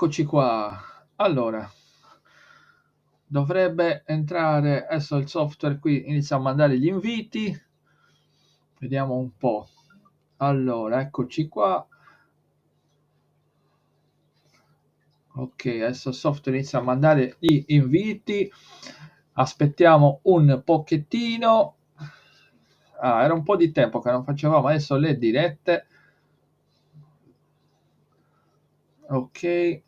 Eccoci qua. Allora, dovrebbe entrare adesso il software qui inizia a mandare gli inviti. Vediamo un po'. Allora, eccoci qua. Ok, adesso il software inizia a mandare gli inviti. Aspettiamo un pochettino. Era un po' di tempo che non facevamo adesso le dirette. Ok,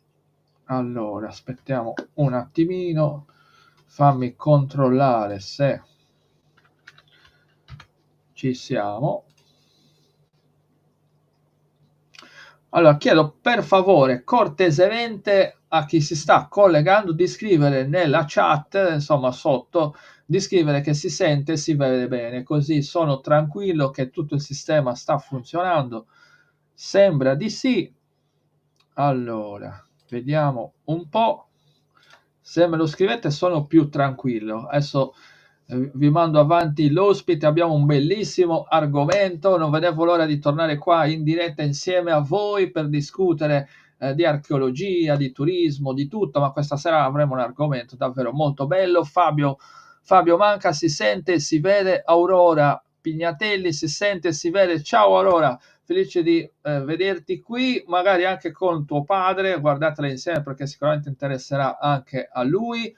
allora aspettiamo un attimino, fammi controllare se ci siamo. Allora chiedo per favore cortesemente a chi si sta collegando di scrivere nella chat, insomma sotto, di scrivere che si sente e si vede bene, così sono tranquillo che tutto il sistema sta funzionando. Sembra di sì. Allora, vediamo un po'. Se me lo scrivete sono più tranquillo. Adesso vi mando avanti l'ospite, abbiamo un bellissimo argomento, non vedevo l'ora di tornare qua in diretta insieme a voi per discutere di archeologia, di turismo, di tutto, ma questa sera avremo un argomento davvero molto bello. Fabio Manca si sente, si vede, Aurora Pignatelli si sente, si vede. Ciao Aurora, felice di vederti qui, magari anche con tuo padre, guardatela insieme perché sicuramente interesserà anche a lui.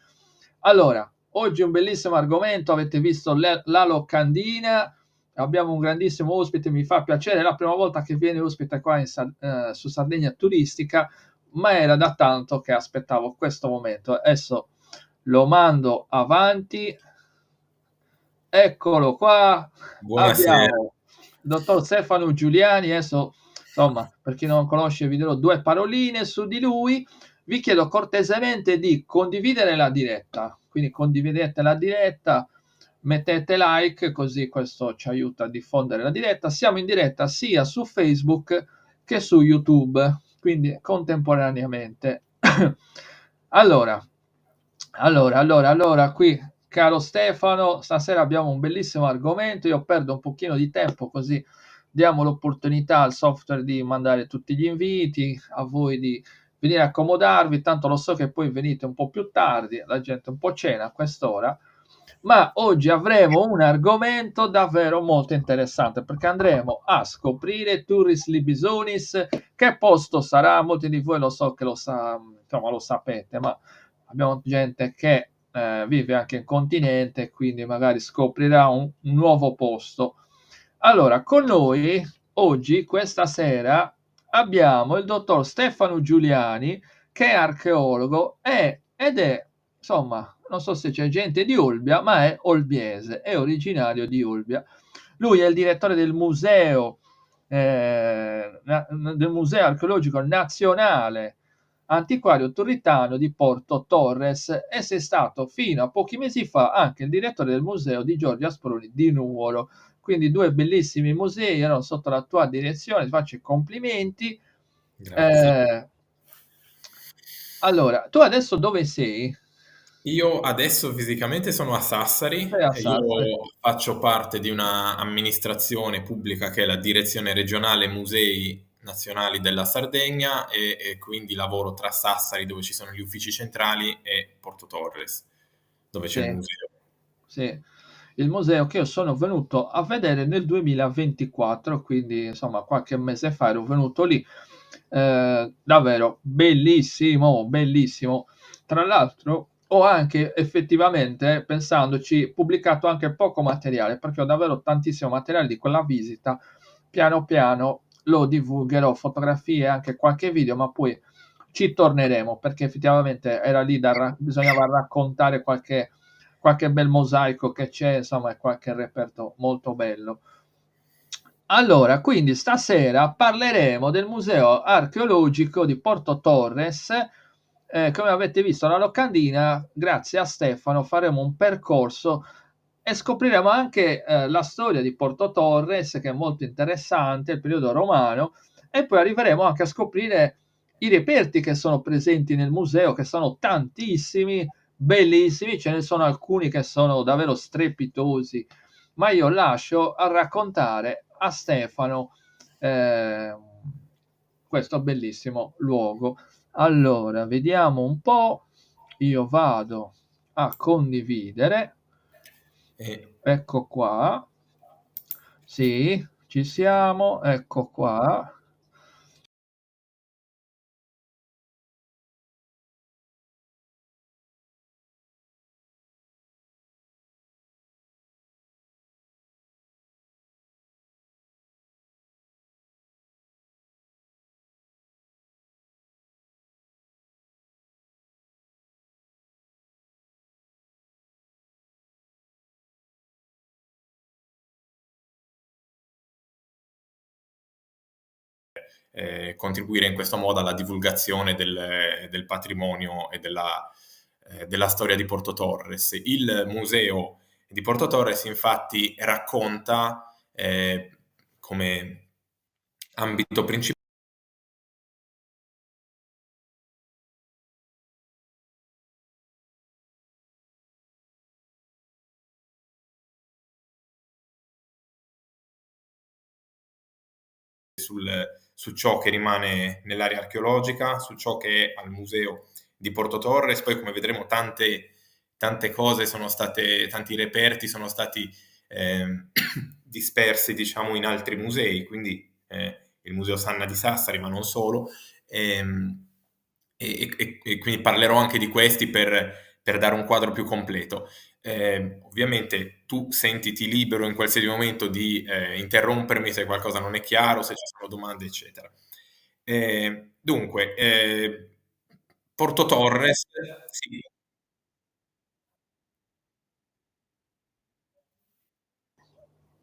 Allora, oggi un bellissimo argomento, avete visto la locandina, abbiamo un grandissimo ospite, mi fa piacere, è la prima volta che viene ospite qua su Sardegna Turistica, ma era da tanto che aspettavo questo momento. Adesso lo mando avanti, eccolo qua, Buonasera. abbiamo il dottor Stefano Giuliani. Adesso, insomma, per chi non conosce vi dirò due paroline su di lui. Vi chiedo cortesemente di condividere la diretta, quindi condividete la diretta, mettete like, così questo ci aiuta a diffondere la diretta. Siamo in diretta sia su Facebook che su YouTube, quindi contemporaneamente. Allora, qui, caro Stefano, stasera abbiamo un bellissimo argomento. Io perdo un pochino di tempo, così diamo l'opportunità al software di mandare tutti gli inviti, a voi di venire a accomodarvi. Tanto lo so che poi venite un po' più tardi, la gente un po' cena a quest'ora. Ma oggi avremo un argomento davvero molto interessante perché andremo a scoprire Turris Libisonis. Che posto sarà? Molti di voi lo so che insomma, lo sapete, ma abbiamo gente che vive anche in continente, quindi magari scoprirà un nuovo posto. Allora, con noi oggi, questa sera, abbiamo il dottor Stefano Giuliani, che è archeologo ed è, insomma, non so se c'è gente di Olbia, ma è olbiese, è originario di Olbia. Lui è il direttore del Museo Archeologico Nazionale Antiquario Turritano di Porto Torres e sei stato fino a pochi mesi fa anche il direttore del museo di Giorgio Asproni di Nuoro. Quindi due bellissimi musei erano sotto la tua direzione, ti faccio i complimenti. Grazie. Eh, allora, tu adesso dove sei? Io adesso fisicamente sono a Sei Sassari a e io Sassari. faccio parte di una amministrazione pubblica che è la Direzione Regionale Musei Nazionali della Sardegna e quindi lavoro tra Sassari, dove ci sono gli uffici centrali, e Porto Torres, dove c'è il Sì, museo. sì. Il museo che io sono venuto a vedere nel 2024, quindi insomma qualche mese fa ero venuto lì. Davvero bellissimo, bellissimo. Tra l'altro ho anche effettivamente, pensandoci, pubblicato anche poco materiale, perché ho davvero tantissimo materiale di quella visita. Piano piano lo divulgherò, fotografie e anche qualche video, ma poi ci torneremo perché effettivamente era lì bisognava raccontare qualche bel mosaico che c'è, insomma, e qualche reperto molto bello. Allora, quindi stasera parleremo del Museo Archeologico di Porto Torres. Come avete visto la locandina, grazie a Stefano faremo un percorso e scopriremo anche la storia di Porto Torres, che è molto interessante, il periodo romano, e poi arriveremo anche a scoprire i reperti che sono presenti nel museo, che sono tantissimi, bellissimi, ce ne sono alcuni che sono davvero strepitosi, ma io lascio a raccontare a Stefano eh, questo bellissimo luogo. Allora, vediamo un po'. Io vado a condividere. E Ecco qua. Sì, ci siamo. Ecco qua. contribuire in questo modo alla divulgazione del patrimonio e della storia di Porto Torres. Il museo di Porto Torres infatti racconta come ambito principale su ciò che rimane nell'area archeologica, su ciò che è al museo di Porto Torres. Poi, come vedremo, tante cose sono state, tanti reperti sono stati dispersi, diciamo, in altri musei, quindi il Museo Sanna di Sassari, ma non solo. Ehm, e quindi parlerò anche di questi per dare un quadro più completo. Ovviamente tu sentiti libero in qualsiasi momento di interrompermi se qualcosa non è chiaro, se ci sono domande, eccetera. Dunque, Porto Torres, sì.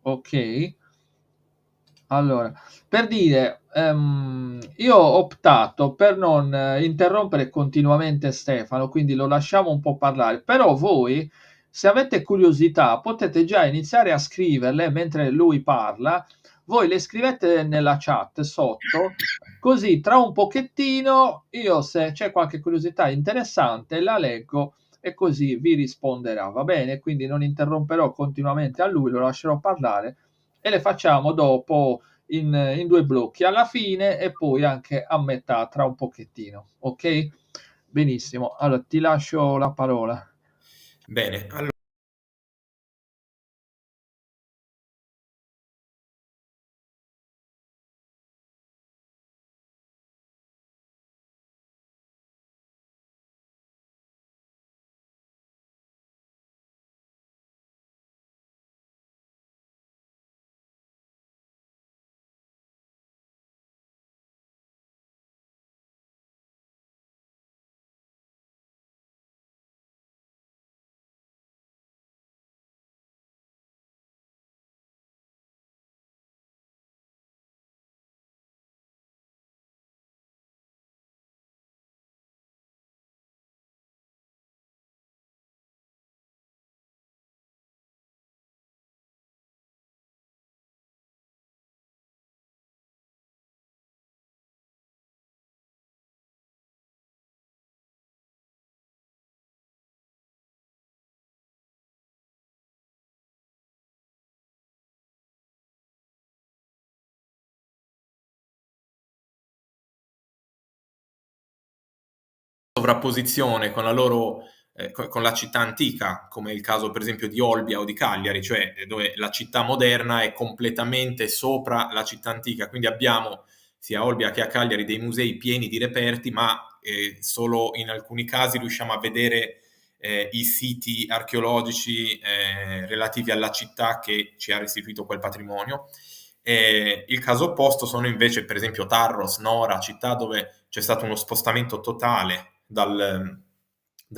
Ok. Allora, per dire, io ho optato per non interrompere continuamente Stefano, quindi lo lasciamo un po' parlare, però voi, se avete curiosità, potete già iniziare a scriverle mentre lui parla, voi le scrivete nella chat sotto, così tra un pochettino io se c'è qualche curiosità interessante la leggo e così vi risponderà, va bene? Quindi non interromperò continuamente a lui, lo lascerò parlare e le facciamo dopo in due blocchi, alla fine e poi anche a metà tra un pochettino. Ok? Benissimo. Allora ti lascio la parola. Bene, allora, sovrapposizione con la loro con la città antica, come il caso per esempio di Olbia o di Cagliari, cioè dove la città moderna è completamente sopra la città antica. Quindi abbiamo sia a Olbia che a Cagliari dei musei pieni di reperti, ma solo in alcuni casi riusciamo a vedere i siti archeologici relativi alla città che ci ha restituito quel patrimonio. Il caso opposto sono invece, per esempio, Tarros, Nora, città dove c'è stato uno spostamento totale dal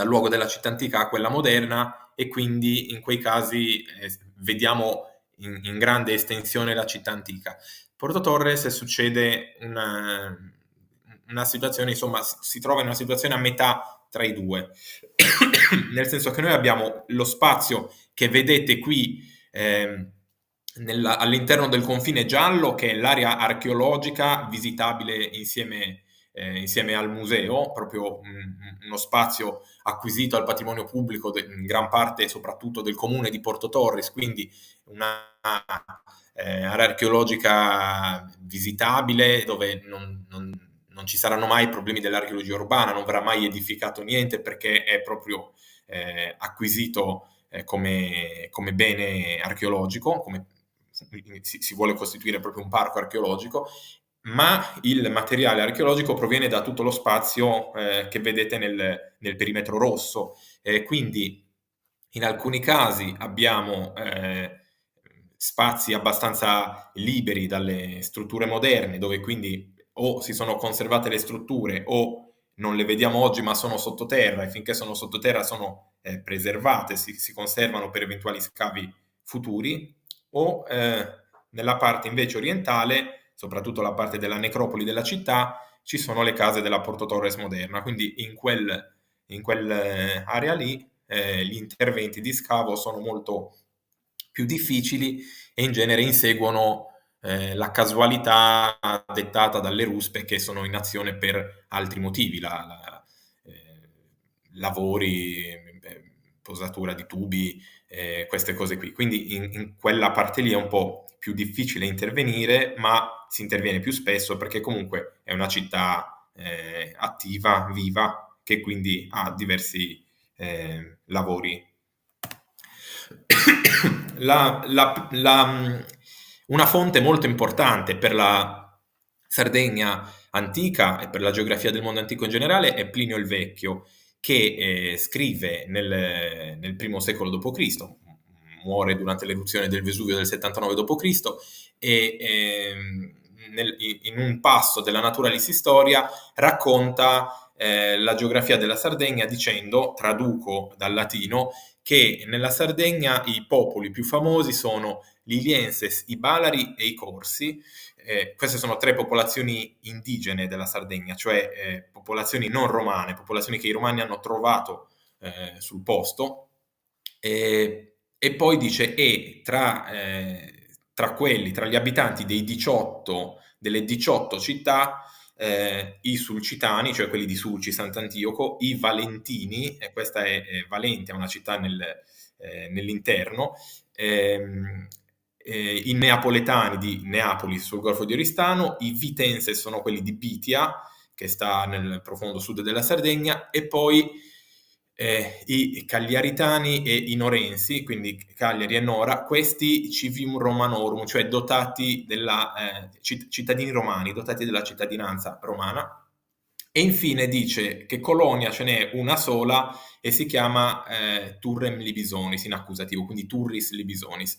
luogo della città antica a quella moderna, e quindi in quei casi vediamo in grande estensione la città antica. Porto Torres succede una situazione, insomma, si trova in una situazione a metà tra i due, nel senso che noi abbiamo lo spazio che vedete qui all'interno del confine giallo, che è l'area archeologica visitabile insieme al museo, proprio uno spazio acquisito al patrimonio pubblico in gran parte soprattutto del comune di Porto Torres, quindi una area archeologica visitabile dove non ci saranno mai problemi dell'archeologia urbana, non verrà mai edificato niente perché è proprio acquisito come bene archeologico, si vuole costituire proprio un parco archeologico, ma il materiale archeologico proviene da tutto lo spazio che vedete nel perimetro rosso. Quindi in alcuni casi abbiamo spazi abbastanza liberi dalle strutture moderne, dove quindi o si sono conservate le strutture o non le vediamo oggi ma sono sottoterra, e finché sono sottoterra sono preservate, si conservano per eventuali scavi futuri, o nella parte invece orientale, soprattutto la parte della necropoli della città, ci sono le case della Porto Torres moderna, quindi in quell'area lì gli interventi di scavo sono molto più difficili e in genere inseguono la casualità dettata dalle ruspe che sono in azione per altri motivi, lavori, posatura di tubi, queste cose qui. Quindi in quella parte lì è un po' più difficile intervenire, ma si interviene più spesso perché comunque è una città attiva, viva, che quindi ha diversi lavori. Una fonte molto importante per la Sardegna antica e per la geografia del mondo antico in generale è Plinio il Vecchio, che scrive nel primo secolo d.C., muore durante l'eruzione del Vesuvio del 79 d.C., e in un passo della Naturalis Historia racconta la geografia della Sardegna dicendo, traduco dal latino, che nella Sardegna i popoli più famosi sono gli Ilienses, i Balari e i Corsi. Queste sono 3 popolazioni indigene della Sardegna, cioè popolazioni non romane, popolazioni che i romani hanno trovato sul posto. E poi dice, tra gli abitanti delle 18 città, i sulcitani, cioè quelli di Sulci, Sant'Antioco, i valentini, e questa è Valente, è una città nell'interno, i neapoletani di Neapoli sul Golfo di Oristano, i vitense sono quelli di Bitia, che sta nel profondo sud della Sardegna, e poi i cagliaritani e i norensi, quindi Cagliari e Nora, questi civium romanorum, cioè dotati cittadini romani, dotati della cittadinanza romana. E infine dice che colonia ce n'è una sola e si chiama Turrem Libisonis in accusativo, quindi Turris Libisonis.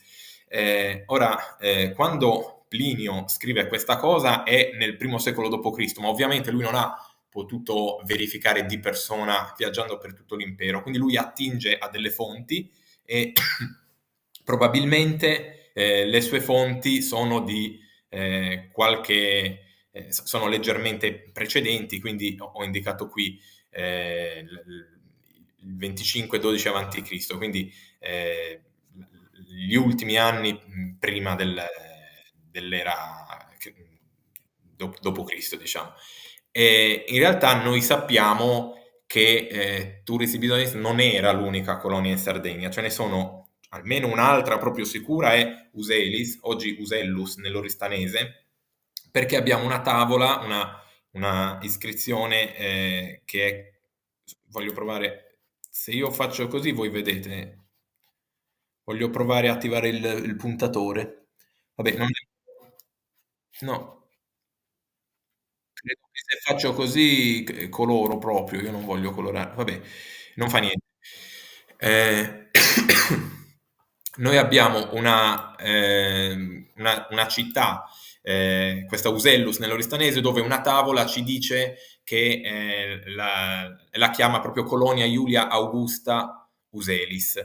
Ora, quando Plinio scrive questa cosa è nel primo secolo d.C., ma ovviamente lui non ha potuto verificare di persona viaggiando per tutto l'impero, quindi lui attinge a delle fonti e probabilmente le sue fonti sono di sono leggermente precedenti, quindi ho indicato qui il 25-12 a.C., quindi gli ultimi anni prima dell'era dopo Cristo, diciamo. In realtà noi sappiamo che Turris Ibisonis non era l'unica colonia in Sardegna, ce ne sono almeno un'altra proprio sicura, è Uselis, oggi Usellus nell'oristanese, perché abbiamo una tavola, una iscrizione che è, voglio provare, se io faccio così voi vedete, voglio provare a attivare il puntatore. Vabbè, no. Credo che se faccio così coloro proprio, io non voglio colorare, vabbè, non fa niente. Eh, Noi abbiamo una città, questa Usellus nell'Oristanese, dove una tavola ci dice che la chiama proprio Colonia Iulia Augusta Uselis.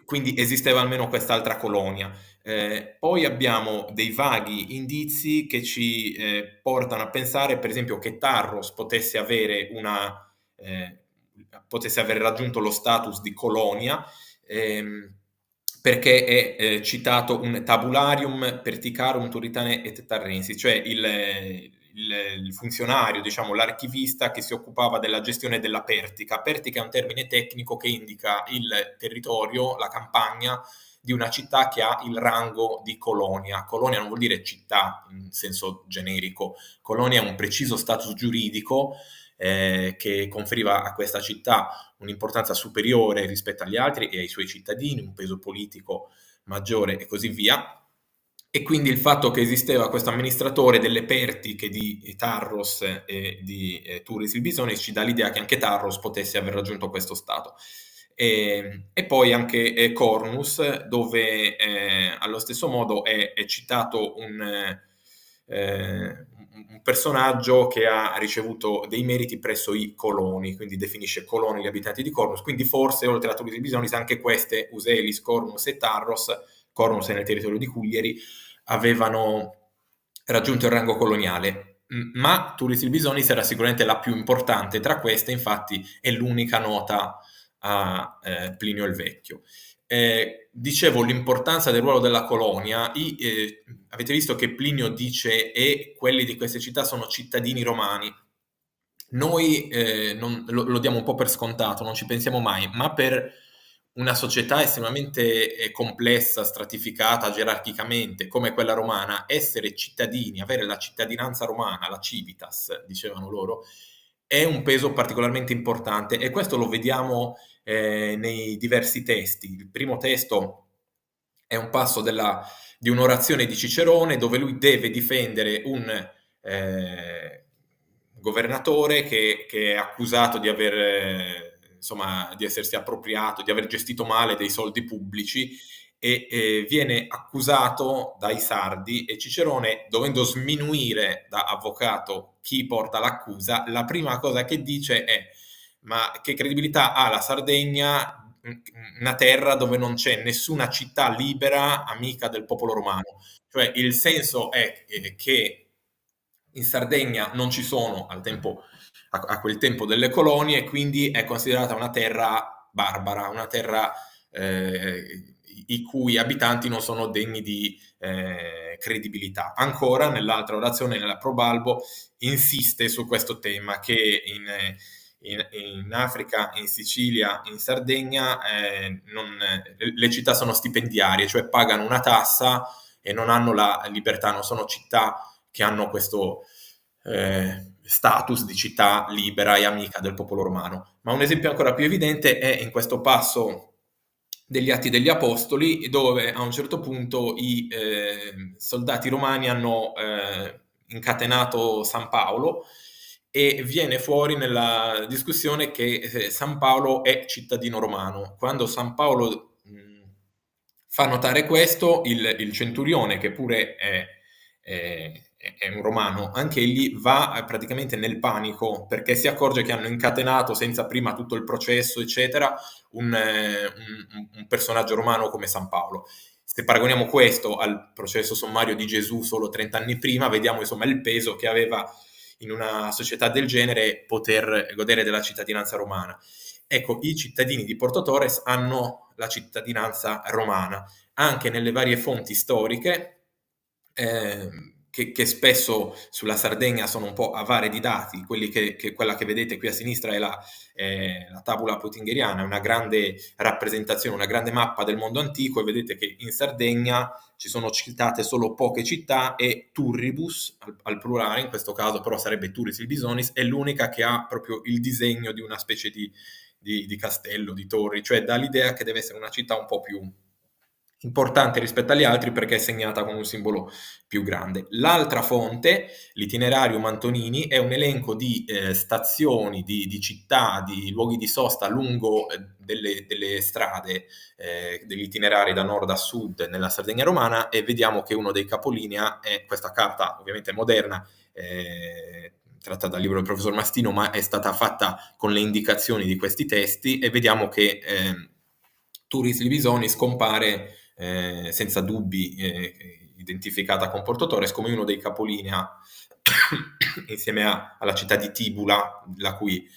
Quindi esisteva almeno quest'altra colonia. Poi abbiamo dei vaghi indizi che ci portano a pensare, per esempio, che Tarros potesse avere raggiunto lo status di colonia, perché è citato un tabularium perticarum Turritane et Tarrensis, cioè il funzionario, diciamo l'archivista che si occupava della gestione della pertica. Pertica è un termine tecnico che indica il territorio, la campagna di una città che ha il rango di colonia. Colonia non vuol dire città in senso generico, colonia è un preciso status giuridico che conferiva a questa città un'importanza superiore rispetto agli altri e ai suoi cittadini, un peso politico maggiore e così via. E quindi il fatto che esisteva questo amministratore delle pertiche di Tarros e di Turris Ilbisonis ci dà l'idea che anche Tarros potesse aver raggiunto questo stato. E poi anche Cornus, dove allo stesso modo è citato un personaggio che ha ricevuto dei meriti presso i coloni, quindi definisce coloni gli abitanti di Cornus, quindi forse oltre a Turris Ilbisonis anche queste, Uselis, Cornus e Tarros, Cornus è nel territorio di Cuglieri, avevano raggiunto il rango coloniale, ma Turris Ilbisonis era sicuramente la più importante tra queste, infatti è l'unica nota a Plinio il Vecchio. Dicevo l'importanza del ruolo della colonia, avete visto che Plinio dice e quelli di queste città sono cittadini romani. Noi lo diamo un po' per scontato, non ci pensiamo mai, ma per una società estremamente complessa, stratificata gerarchicamente come quella romana, essere cittadini, avere la cittadinanza romana, la civitas, dicevano loro, è un peso particolarmente importante e questo lo vediamo nei diversi testi. Il primo testo è un passo di un'orazione di Cicerone dove lui deve difendere un governatore che è accusato di aver, insomma, di essersi appropriato, di aver gestito male dei soldi pubblici e viene accusato dai sardi e Cicerone, dovendo sminuire da avvocato chi porta l'accusa, la prima cosa che dice è: ma che credibilità ha la Sardegna, una terra dove non c'è nessuna città libera amica del popolo romano? Cioè il senso è che in Sardegna non ci sono a quel tempo delle colonie e quindi è considerata una terra barbara, una terra i cui abitanti non sono degni di credibilità. Ancora nell'altra orazione, nella Probalbo, insiste su questo tema che in Africa, in Sicilia, in Sardegna le città sono stipendiarie, cioè pagano una tassa e non hanno la libertà, non sono città che hanno questo status di città libera e amica del popolo romano. Ma un esempio ancora più evidente è in questo passo degli Atti degli Apostoli, dove a un certo punto i soldati romani hanno incatenato San Paolo e viene fuori nella discussione che San Paolo è cittadino romano. Quando San Paolo fa notare questo, il centurione, che pure è un romano, anche egli va praticamente nel panico perché si accorge che hanno incatenato senza prima tutto il processo, eccetera, un personaggio romano come San Paolo. Se paragoniamo questo al processo sommario di Gesù solo 30 anni prima, vediamo insomma il peso che aveva in una società del genere poter godere della cittadinanza romana. Ecco, i cittadini di Porto Torres hanno la cittadinanza romana, anche nelle varie fonti storiche, che spesso sulla Sardegna sono un po' avare di dati, quella che vedete qui a sinistra è la tabula peutingeriana, è una grande rappresentazione, una grande mappa del mondo antico e vedete che in Sardegna ci sono citate solo poche città e Turribus, al plurale, in questo caso però sarebbe Turris Ilbisonis, è l'unica che ha proprio il disegno di una specie di castello, di torri, cioè dà l'idea che deve essere una città un po' più importante rispetto agli altri perché è segnata con un simbolo più grande. L'altra fonte, l'Itinerarium Antonini, è un elenco di stazioni, di città, di luoghi di sosta lungo delle strade degli itinerari da nord a sud nella Sardegna romana e vediamo che uno dei capolinea è questa carta, ovviamente moderna, tratta dal libro del professor Mastino, ma è stata fatta con le indicazioni di questi testi e vediamo che Turris Libisonis compare senza dubbi identificata con Porto Torres come uno dei capolinea insieme alla città di Tibula, la cui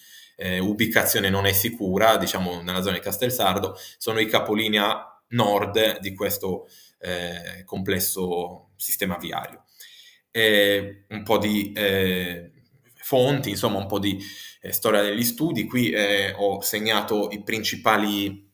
ubicazione non è sicura, diciamo nella zona di Castelsardo, sono i capolinea nord di questo complesso sistema viario. Un po' di fonti, insomma un po' di storia degli studi. Qui ho segnato i principali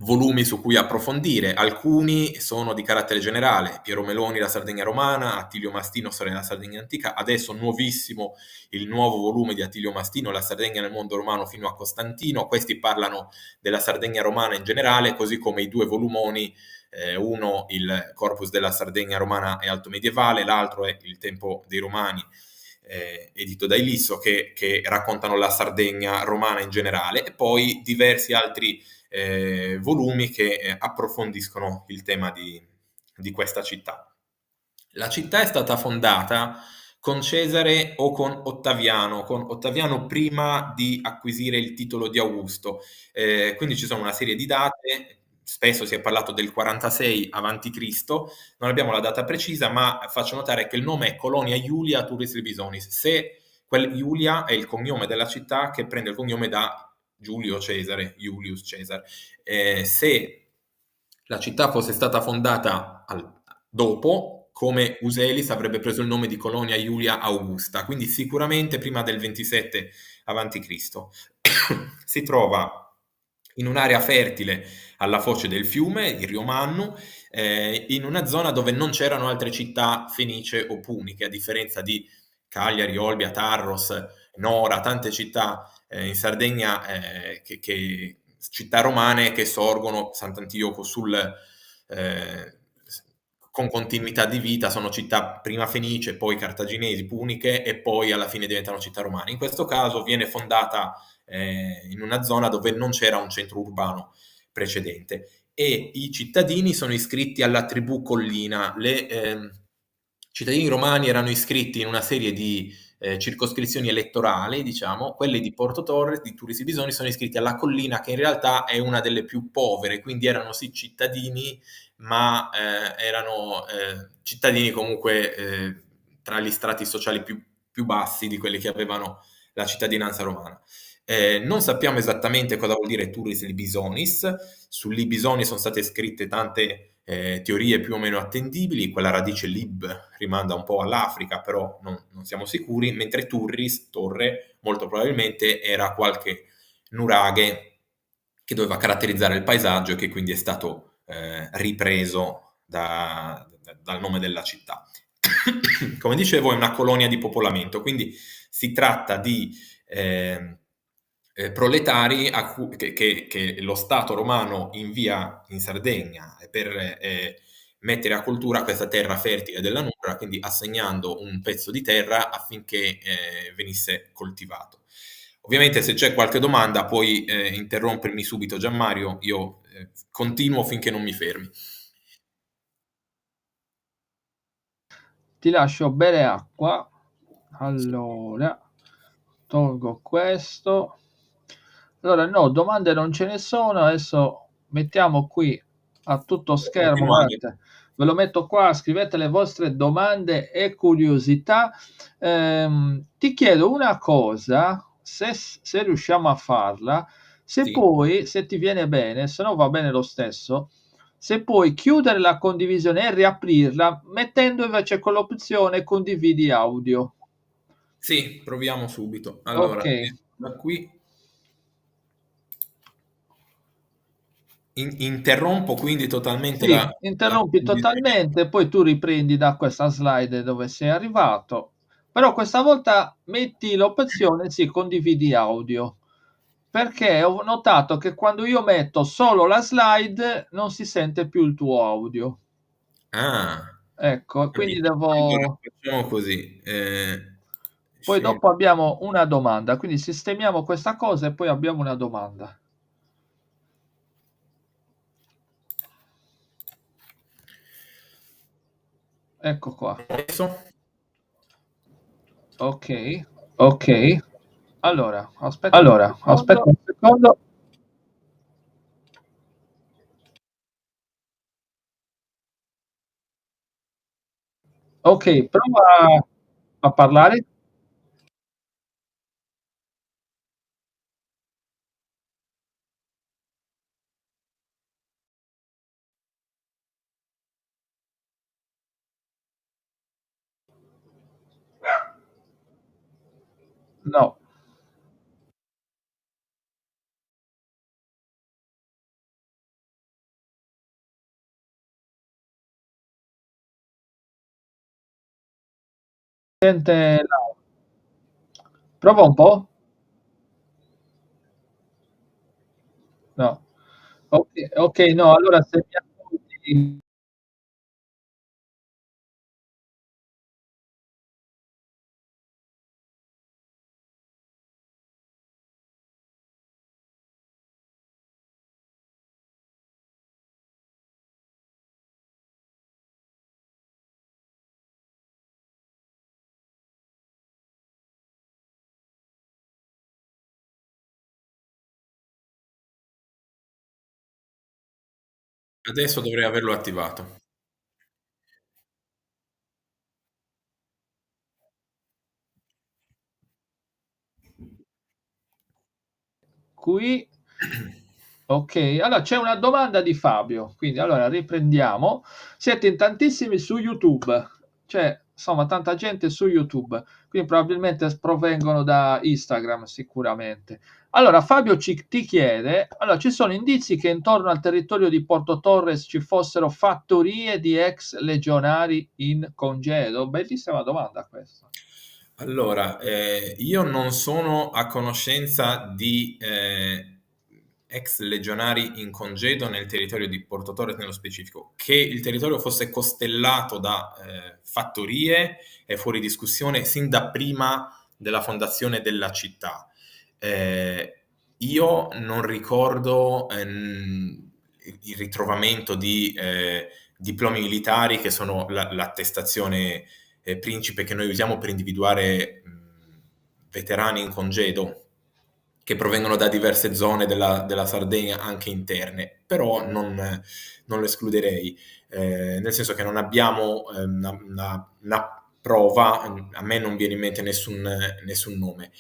volumi su cui approfondire. Alcuni sono di carattere generale: Piero Meloni, la Sardegna romana; Attilio Mastino, storia della Sardegna antica; adesso nuovissimo il nuovo volume di Attilio Mastino, La Sardegna nel mondo romano fino a Costantino. Questi parlano della Sardegna romana in generale, così come i due volumoni, uno il Corpus della Sardegna romana e alto medievale, l'altro è Il tempo dei Romani, edito da Ilisso, che raccontano la Sardegna romana in generale, e poi diversi altri volumi che approfondiscono il tema di questa città. La città è stata fondata con Cesare o con Ottaviano prima di acquisire il titolo di Augusto. Quindi ci sono una serie di date, spesso si è parlato del 46 avanti Cristo, non abbiamo la data precisa, ma faccio notare che il nome è Colonia Iulia Turris Libisonis. Se Iulia è il cognome della città, che prende il cognome da Giulio Cesare, Iulius Caesar. Se la città fosse stata fondata dopo, come Uselis avrebbe preso il nome di Colonia Iulia Augusta, quindi sicuramente prima del 27 avanti Cristo. Si trova in un'area fertile alla foce del fiume, il Rio Mannu, in una zona dove non c'erano altre città fenicie o puniche, a differenza di Cagliari, Olbia, Tarros, Nora, tante città in Sardegna, città romane che sorgono, Sant'Antioco con continuità di vita, sono città prima fenicie, poi cartaginesi, puniche, e poi alla fine diventano città romane. In questo caso viene fondata in una zona dove non c'era un centro urbano precedente, e i cittadini sono iscritti alla tribù Collina. Cittadini romani erano iscritti in una serie di circoscrizioni elettorali, diciamo. Quelli di Porto Torres, di Turris Bisoni, sono iscritti alla Collina, che in realtà è una delle più povere, quindi erano sì cittadini, ma erano cittadini comunque tra gli strati sociali più bassi di quelli che avevano la cittadinanza romana. Non sappiamo esattamente cosa vuol dire Turris Libisonis. Su Libisoni sono state scritte tante teorie più o meno attendibili. Quella radice lib rimanda un po' all'Africa, però non siamo sicuri, mentre Turris, torre, molto probabilmente era qualche nuraghe che doveva caratterizzare il paesaggio e che quindi è stato ripreso dal nome della città. Come dicevo, è una colonia di popolamento, quindi si tratta di proletari che lo Stato romano invia in Sardegna per mettere a coltura questa terra fertile della Nurra, quindi assegnando un pezzo di terra affinché venisse coltivato. Ovviamente, se c'è qualche domanda puoi interrompermi subito, Gianmario, io continuo finché non mi fermi. Ti lascio bere acqua. Allora, tolgo questo. Allora, no, domande non ce ne sono. Adesso mettiamo qui a tutto schermo. Continuare. Guardate, ve lo metto qua. Scrivete le vostre domande e curiosità. Ti chiedo una cosa, se riusciamo a farla, se Sì. poi, se ti viene bene, se no va bene lo stesso, se puoi chiudere la condivisione e riaprirla, mettendo invece con l'opzione condividi audio. Sì, proviamo subito. Ok. Allora, da qui interrompo quindi totalmente Sì, la interrompi condivisione. totalmente, poi tu riprendi da questa slide dove sei arrivato, però questa volta metti l'opzione sì, condividi audio, perché ho notato che quando io metto solo la slide non si sente più il tuo audio. Ah, Ecco, quindi capito. Allora devo... facciamo così. Poi Scegli. dopo abbiamo una domanda, quindi sistemiamo questa cosa e poi abbiamo una domanda. Ecco qua. Adesso? Ok, ok. Allora, aspetta un secondo. Ok, prova a parlare. No. Sente prova un po'? No. Okay, no, allora se mi ascolti Adesso dovrei averlo attivato. qui okay, allora c'è una domanda di Fabio, quindi allora riprendiamo. Siete in tantissimi su YouTube, c'è insomma tanta gente su YouTube, quindi probabilmente provengono da Instagram sicuramente. Allora Fabio ti chiede, allora ci sono indizi che intorno al territorio di Porto Torres ci fossero fattorie di ex legionari in congedo? Bellissima domanda questa. Allora, io non sono a conoscenza di ex legionari in congedo nel territorio di Porto Torres nello specifico. Che il territorio fosse costellato da fattorie è fuori discussione sin da prima della fondazione della città. Io non ricordo il ritrovamento di diplomi militari che sono l'attestazione principe che noi usiamo per individuare veterani in congedo che provengono da diverse zone della Sardegna, anche interne, però non lo escluderei, nel senso che non abbiamo una prova, a me non viene in mente nessun nome.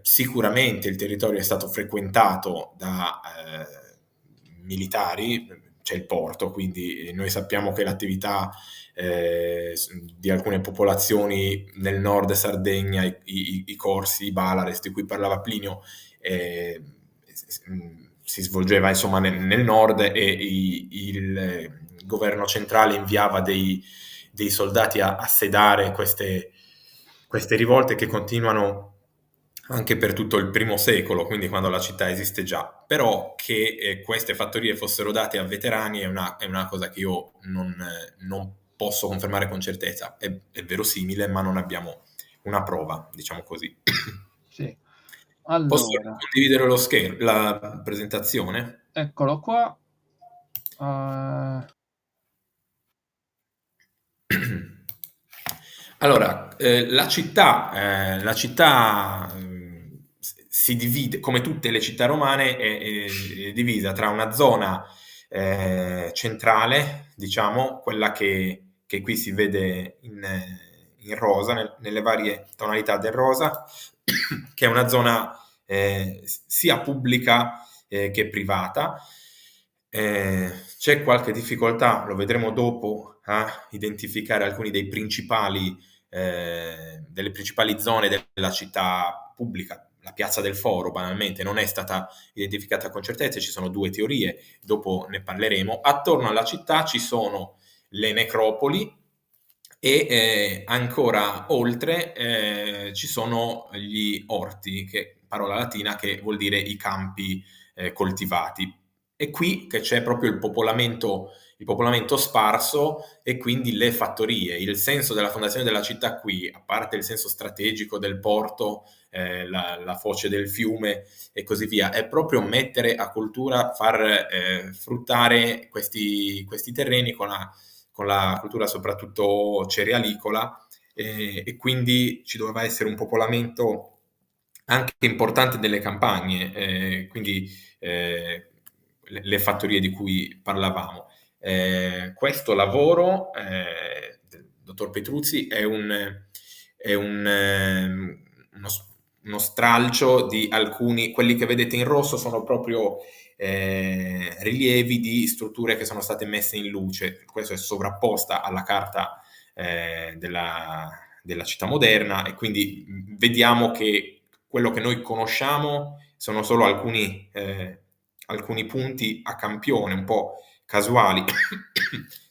Sicuramente il territorio è stato frequentato da militari, c'è il porto, quindi noi sappiamo che l'attività di alcune popolazioni nel nord Sardegna, i corsi, i Balares di cui parlava Plinio, si svolgeva insomma nel nord e il governo centrale inviava dei soldati a sedare queste rivolte che continuano anche per tutto il primo secolo, quindi quando la città esiste già. Però che queste fattorie fossero date a veterani è una cosa che io non posso confermare con certezza. È verosimile, ma non abbiamo una prova, diciamo così. Sì. Posso Allora, condividere lo schermo, la presentazione? eccolo qua. Allora, la città si divide, come tutte le città romane, è divisa tra una zona centrale, diciamo, quella che qui si vede in rosa, nelle varie tonalità del rosa, che è una zona sia pubblica che privata. C'è qualche difficoltà, lo vedremo dopo, a identificare alcuni delle principali zone della città pubblica. La piazza del Foro, banalmente, non è stata identificata con certezza, ci sono due teorie, dopo ne parleremo. Attorno alla città ci sono le necropoli e ancora oltre ci sono gli orti, che parola latina che vuol dire i campi coltivati. È qui che c'è proprio il popolamento sparso e quindi le fattorie. Il senso della fondazione della città qui, a parte il senso strategico del porto, la foce del fiume e così via, è proprio mettere a cultura, far fruttare questi terreni con la cultura soprattutto cerealicola e quindi ci doveva essere un popolamento anche importante delle campagne, quindi le fattorie di cui parlavamo. Questo lavoro del dottor Petruzzi è uno stralcio di alcuni, quelli che vedete in rosso sono proprio rilievi di strutture che sono state messe in luce. Questo è sovrapposta alla carta della città moderna e quindi vediamo che quello che noi conosciamo sono solo alcuni punti a campione, un po' casuali,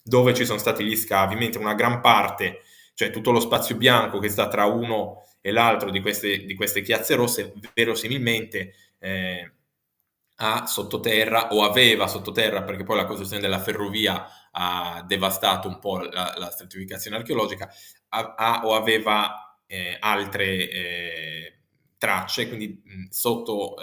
dove ci sono stati gli scavi, mentre una gran parte cioè tutto lo spazio bianco che sta tra uno e l'altro di queste chiazze rosse, verosimilmente ha sottoterra, o aveva sottoterra, perché poi la costruzione della ferrovia ha devastato un po' la stratificazione archeologica, o aveva altre tracce, quindi sotto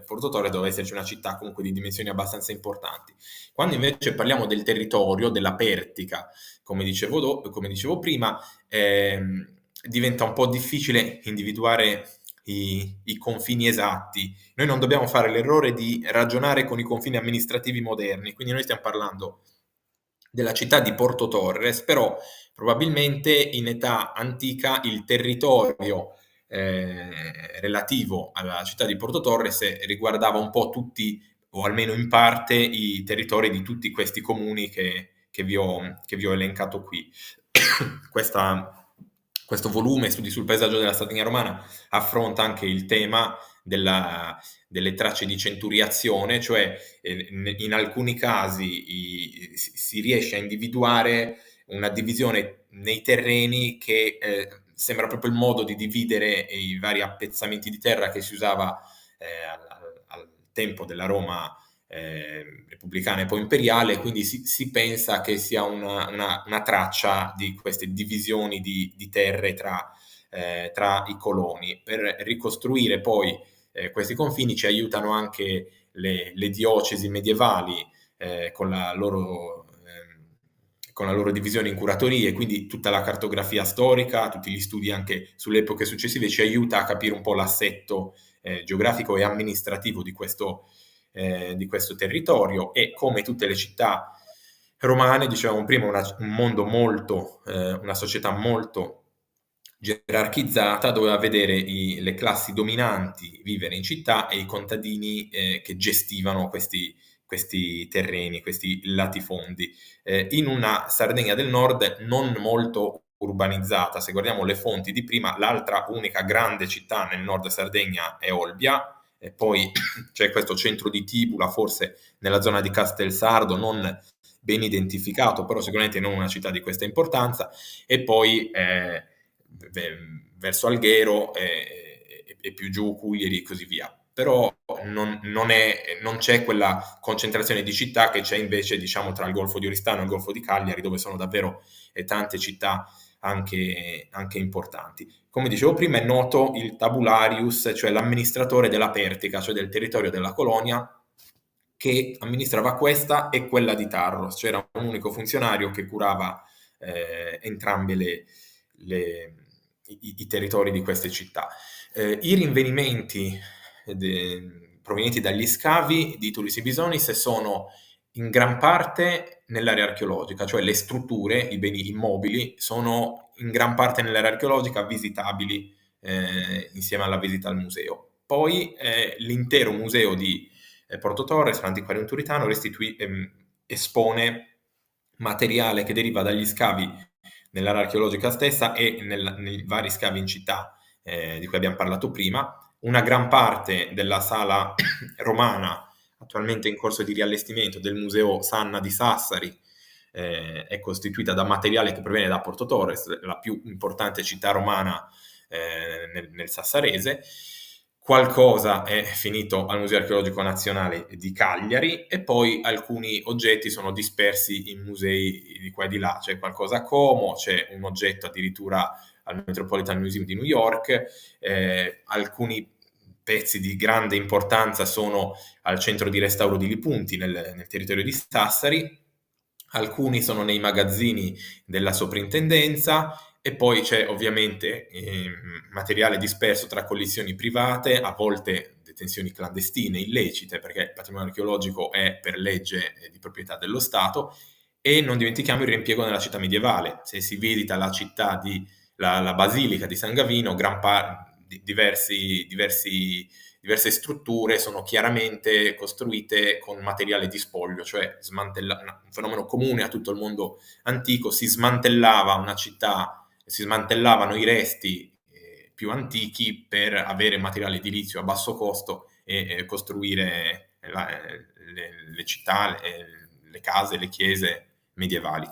Porto Torres doveva esserci una città comunque di dimensioni abbastanza importanti. Quando invece parliamo del territorio, della Pertica, come dicevo prima, diventa un po' difficile individuare i confini esatti. Noi non dobbiamo fare l'errore di ragionare con i confini amministrativi moderni, quindi noi stiamo parlando della città di Porto Torres, però probabilmente in età antica il territorio relativo alla città di Porto Torres riguardava un po' tutti, o almeno in parte, i territori di tutti questi comuni che vi ho elencato qui. Questo volume, Studi sul paesaggio della Sardegna romana, affronta anche il tema delle tracce di centuriazione, cioè in alcuni casi si riesce a individuare una divisione nei terreni che sembra proprio il modo di dividere i vari appezzamenti di terra che si usava al tempo della Roma repubblicana e poi imperiale, quindi si pensa che sia una traccia di queste divisioni di terre tra i coloni. Per ricostruire poi questi confini ci aiutano anche le diocesi medievali con la loro divisione in curatorie, quindi tutta la cartografia storica, tutti gli studi anche sulle epoche successive ci aiuta a capire un po' l'assetto geografico e amministrativo di questo territorio. E come tutte le città romane, dicevamo prima, una società molto gerarchizzata, doveva vedere le classi dominanti vivere in città e i contadini che gestivano questi terreni, questi latifondi. In una Sardegna del Nord non molto urbanizzata. Se guardiamo le fonti di prima, l'altra unica grande città nel nord Sardegna è Olbia, e poi c'è questo centro di Tibula, forse nella zona di Castelsardo, non ben identificato, però sicuramente non una città di questa importanza, e poi verso Alghero e più giù Cuglieri e così via. Però non c'è quella concentrazione di città che c'è invece, diciamo, tra il Golfo di Oristano e il Golfo di Cagliari, dove sono davvero tante città anche importanti. Come dicevo prima, è noto il tabularius, cioè l'amministratore della Pertica, cioè del territorio della colonia, che amministrava questa e quella di Tarros. C'era un unico funzionario che curava entrambe i territori di queste città. I rinvenimenti provenienti dagli scavi di Tulis e Bisonis sono in gran parte nell'area archeologica, cioè le strutture, i beni immobili, sono in gran parte nell'area archeologica visitabili insieme alla visita al museo. Poi l'intero museo di Porto Torres, l'antiquarium turitano, espone materiale che deriva dagli scavi nell'area archeologica stessa e nei vari scavi in città di cui abbiamo parlato prima. Una gran parte della sala romana, attualmente in corso di riallestimento, del Museo Sanna di Sassari, è costituita da materiale che proviene da Porto Torres, la più importante città romana nel Sassarese. Qualcosa è finito al Museo Archeologico Nazionale di Cagliari e poi alcuni oggetti sono dispersi in musei di qua e di là. C'è qualcosa a Como, c'è un oggetto addirittura al Metropolitan Museum di New York, alcuni pezzi di grande importanza sono al centro di restauro di Lipunti nel territorio di Sassari, alcuni sono nei magazzini della soprintendenza e poi c'è ovviamente materiale disperso tra collezioni private, a volte detenzioni clandestine, illecite, perché il patrimonio archeologico è per legge di proprietà dello Stato, e non dimentichiamo il riempiego nella città medievale. Se si visita la città la Basilica di San Gavino, diverse strutture sono chiaramente costruite con materiale di spoglio, cioè un fenomeno comune a tutto il mondo antico. Si smantellava una città, si smantellavano i resti più antichi per avere materiale edilizio a basso costo e costruire le città, le case, le chiese medievali.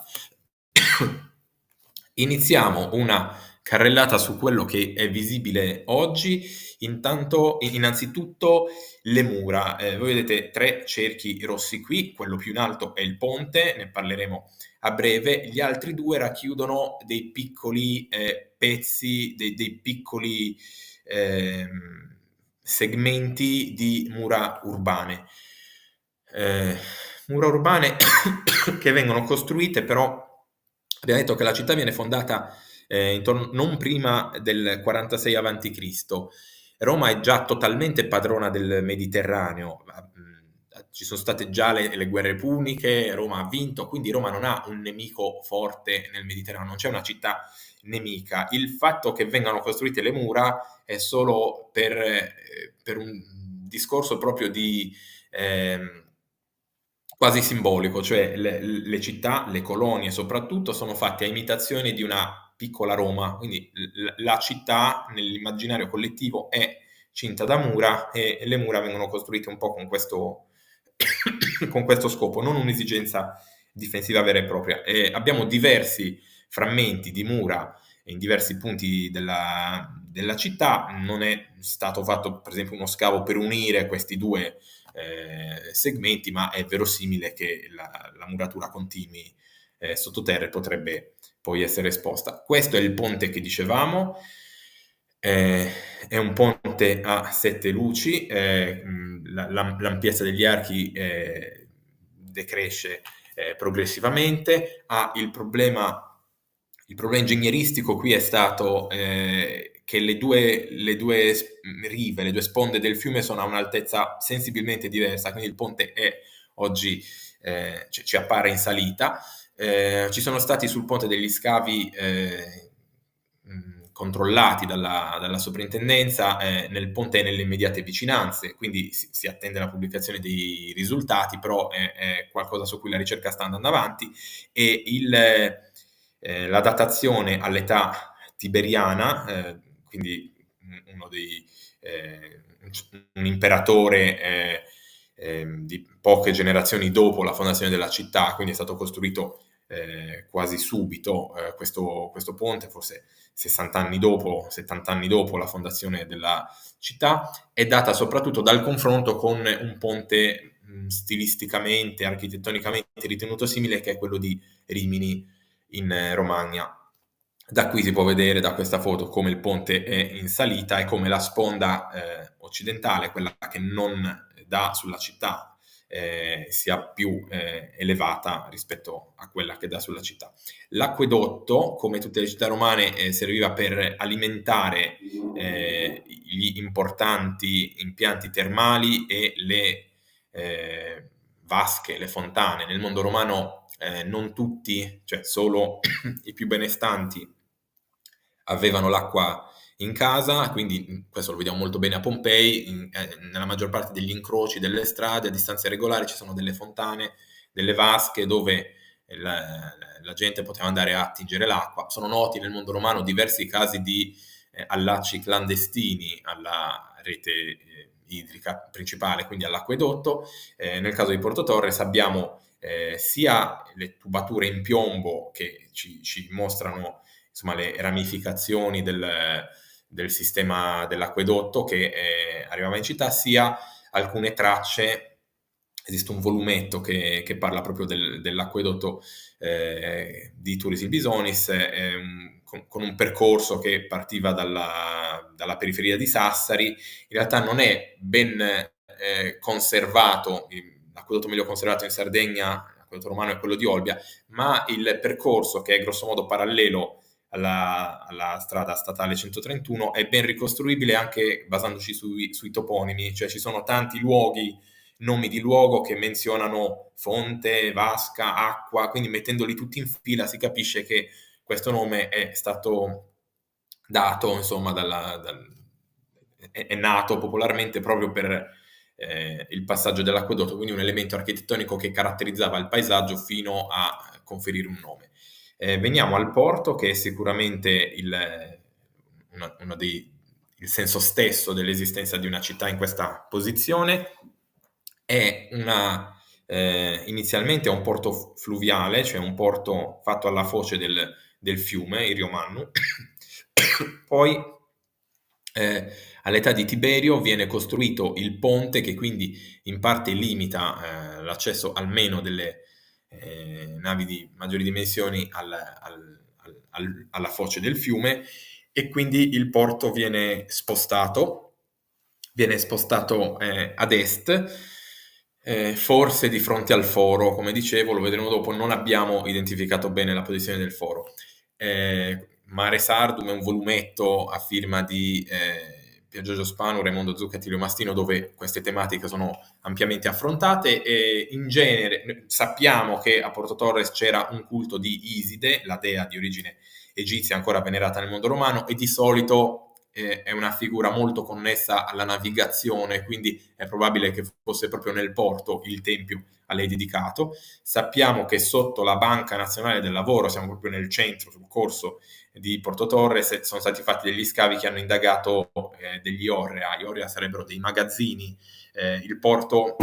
Iniziamo una carrellata su quello che è visibile oggi. Intanto, innanzitutto le mura. Voi vedete tre cerchi rossi qui, quello più in alto è il ponte, ne parleremo a breve. Gli altri due racchiudono dei piccoli pezzi, dei piccoli segmenti di mura urbane. Eh, Mura urbane che vengono costruite, però abbiamo detto che la città viene fondata intorno, non prima del 46 avanti Cristo. Roma è già totalmente padrona del Mediterraneo, ci sono state già le guerre puniche, Roma ha vinto, quindi Roma non ha un nemico forte nel Mediterraneo, non c'è una città nemica. Il fatto che vengano costruite le mura è solo per un discorso proprio di quasi simbolico, cioè le città, le colonie soprattutto, sono fatte a imitazione di una piccola Roma, quindi la città nell'immaginario collettivo è cinta da mura e le mura vengono costruite un po' con questo, con questo scopo, non un'esigenza difensiva vera e propria. E abbiamo diversi frammenti di mura in diversi punti della città, non è stato fatto per esempio uno scavo per unire questi due segmenti, ma è verosimile che la muratura continui sottoterra e potrebbe poi essere esposta. Questo è il ponte che dicevamo, è un ponte a 7 luci, l'ampiezza degli archi decresce progressivamente, ha il problema ingegneristico qui è stato che le due rive, le due sponde del fiume sono a un'altezza sensibilmente diversa, quindi il ponte è oggi ci appare in salita. Ci sono stati sul ponte degli scavi controllati dalla soprintendenza nel ponte e nelle immediate vicinanze, quindi si attende la pubblicazione dei risultati, però è qualcosa su cui la ricerca sta andando avanti e la datazione all'età tiberiana, quindi uno un imperatore di poche generazioni dopo la fondazione della città, quindi è stato costruito quasi subito questo ponte, forse 60 anni dopo, 70 anni dopo la fondazione della città, è data soprattutto dal confronto con un ponte stilisticamente, architettonicamente ritenuto simile, che è quello di Rimini in Romagna. Da qui si può vedere, da questa foto, come il ponte è in salita e come la sponda occidentale, quella che non dà sulla città, sia più elevata rispetto a quella che dà sulla città. L'acquedotto, come tutte le città romane, serviva per alimentare gli importanti impianti termali e le vasche, le fontane. Nel mondo romano non tutti, cioè solo i più benestanti avevano l'acqua in casa, quindi questo lo vediamo molto bene a Pompei, nella maggior parte degli incroci delle strade a distanze regolari ci sono delle fontane, delle vasche dove la gente poteva andare a attingere l'acqua. Sono noti nel mondo romano diversi casi di allacci clandestini alla rete idrica principale, quindi all'acquedotto. Nel caso di Porto Torres abbiamo sia le tubature in piombo che ci mostrano insomma, le ramificazioni del sistema dell'acquedotto che arrivava in città, sia alcune tracce. Esiste un volumetto che parla proprio dell'acquedotto di Turris Bisonis, con un percorso che partiva dalla periferia di Sassari. In realtà non è ben conservato, l'acquedotto meglio conservato in Sardegna, l'acquedotto romano è quello di Olbia, ma il percorso, che è grossomodo parallelo alla strada statale 131, è ben ricostruibile anche basandoci sui toponimi, cioè ci sono tanti luoghi, nomi di luogo che menzionano fonte, vasca, acqua, quindi mettendoli tutti in fila si capisce che questo nome è stato dato, insomma, è nato popolarmente proprio per il passaggio dell'acquedotto, quindi un elemento architettonico che caratterizzava il paesaggio fino a conferire un nome. Veniamo al porto, che è sicuramente il senso stesso dell'esistenza di una città in questa posizione. È inizialmente un porto fluviale, cioè un porto fatto alla foce del fiume, il Rio Mannu. Poi all'età di Tiberio viene costruito il ponte che quindi in parte limita l'accesso almeno delle navi di maggiori dimensioni alla foce del fiume, e quindi il porto viene spostato ad est, forse di fronte al foro, come dicevo, lo vedremo dopo, non abbiamo identificato bene la posizione del foro. Mare Sardum è un volumetto a firma di Pier Giorgio Spanu, Raimondo Zucca e Attilio Mastino, dove queste tematiche sono ampiamente affrontate, e in genere sappiamo che a Porto Torres c'era un culto di Iside, la dea di origine egizia ancora venerata nel mondo romano, e di solito è una figura molto connessa alla navigazione, quindi è probabile che fosse proprio nel porto il tempio a lei dedicato. Sappiamo che sotto la Banca Nazionale del Lavoro, siamo proprio nel centro, sul corso di Porto Torres, sono stati fatti degli scavi che hanno indagato degli orrea. Gli orrea sarebbero dei magazzini. Il porto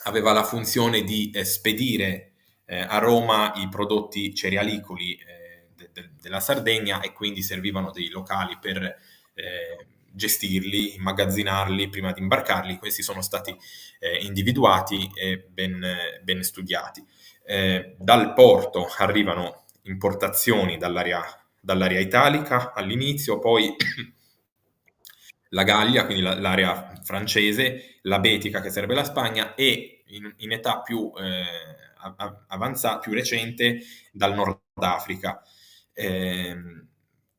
aveva la funzione di spedire a Roma i prodotti cerealicoli della Sardegna, e quindi servivano dei locali per gestirli, immagazzinarli prima di imbarcarli. Questi sono stati individuati e ben studiati. Dal porto arrivano importazioni dall'area italica all'inizio, poi la Gallia, quindi l'area francese, la Betica, che sarebbe la Spagna, e in età più avanzata, più recente, dal Nord Africa.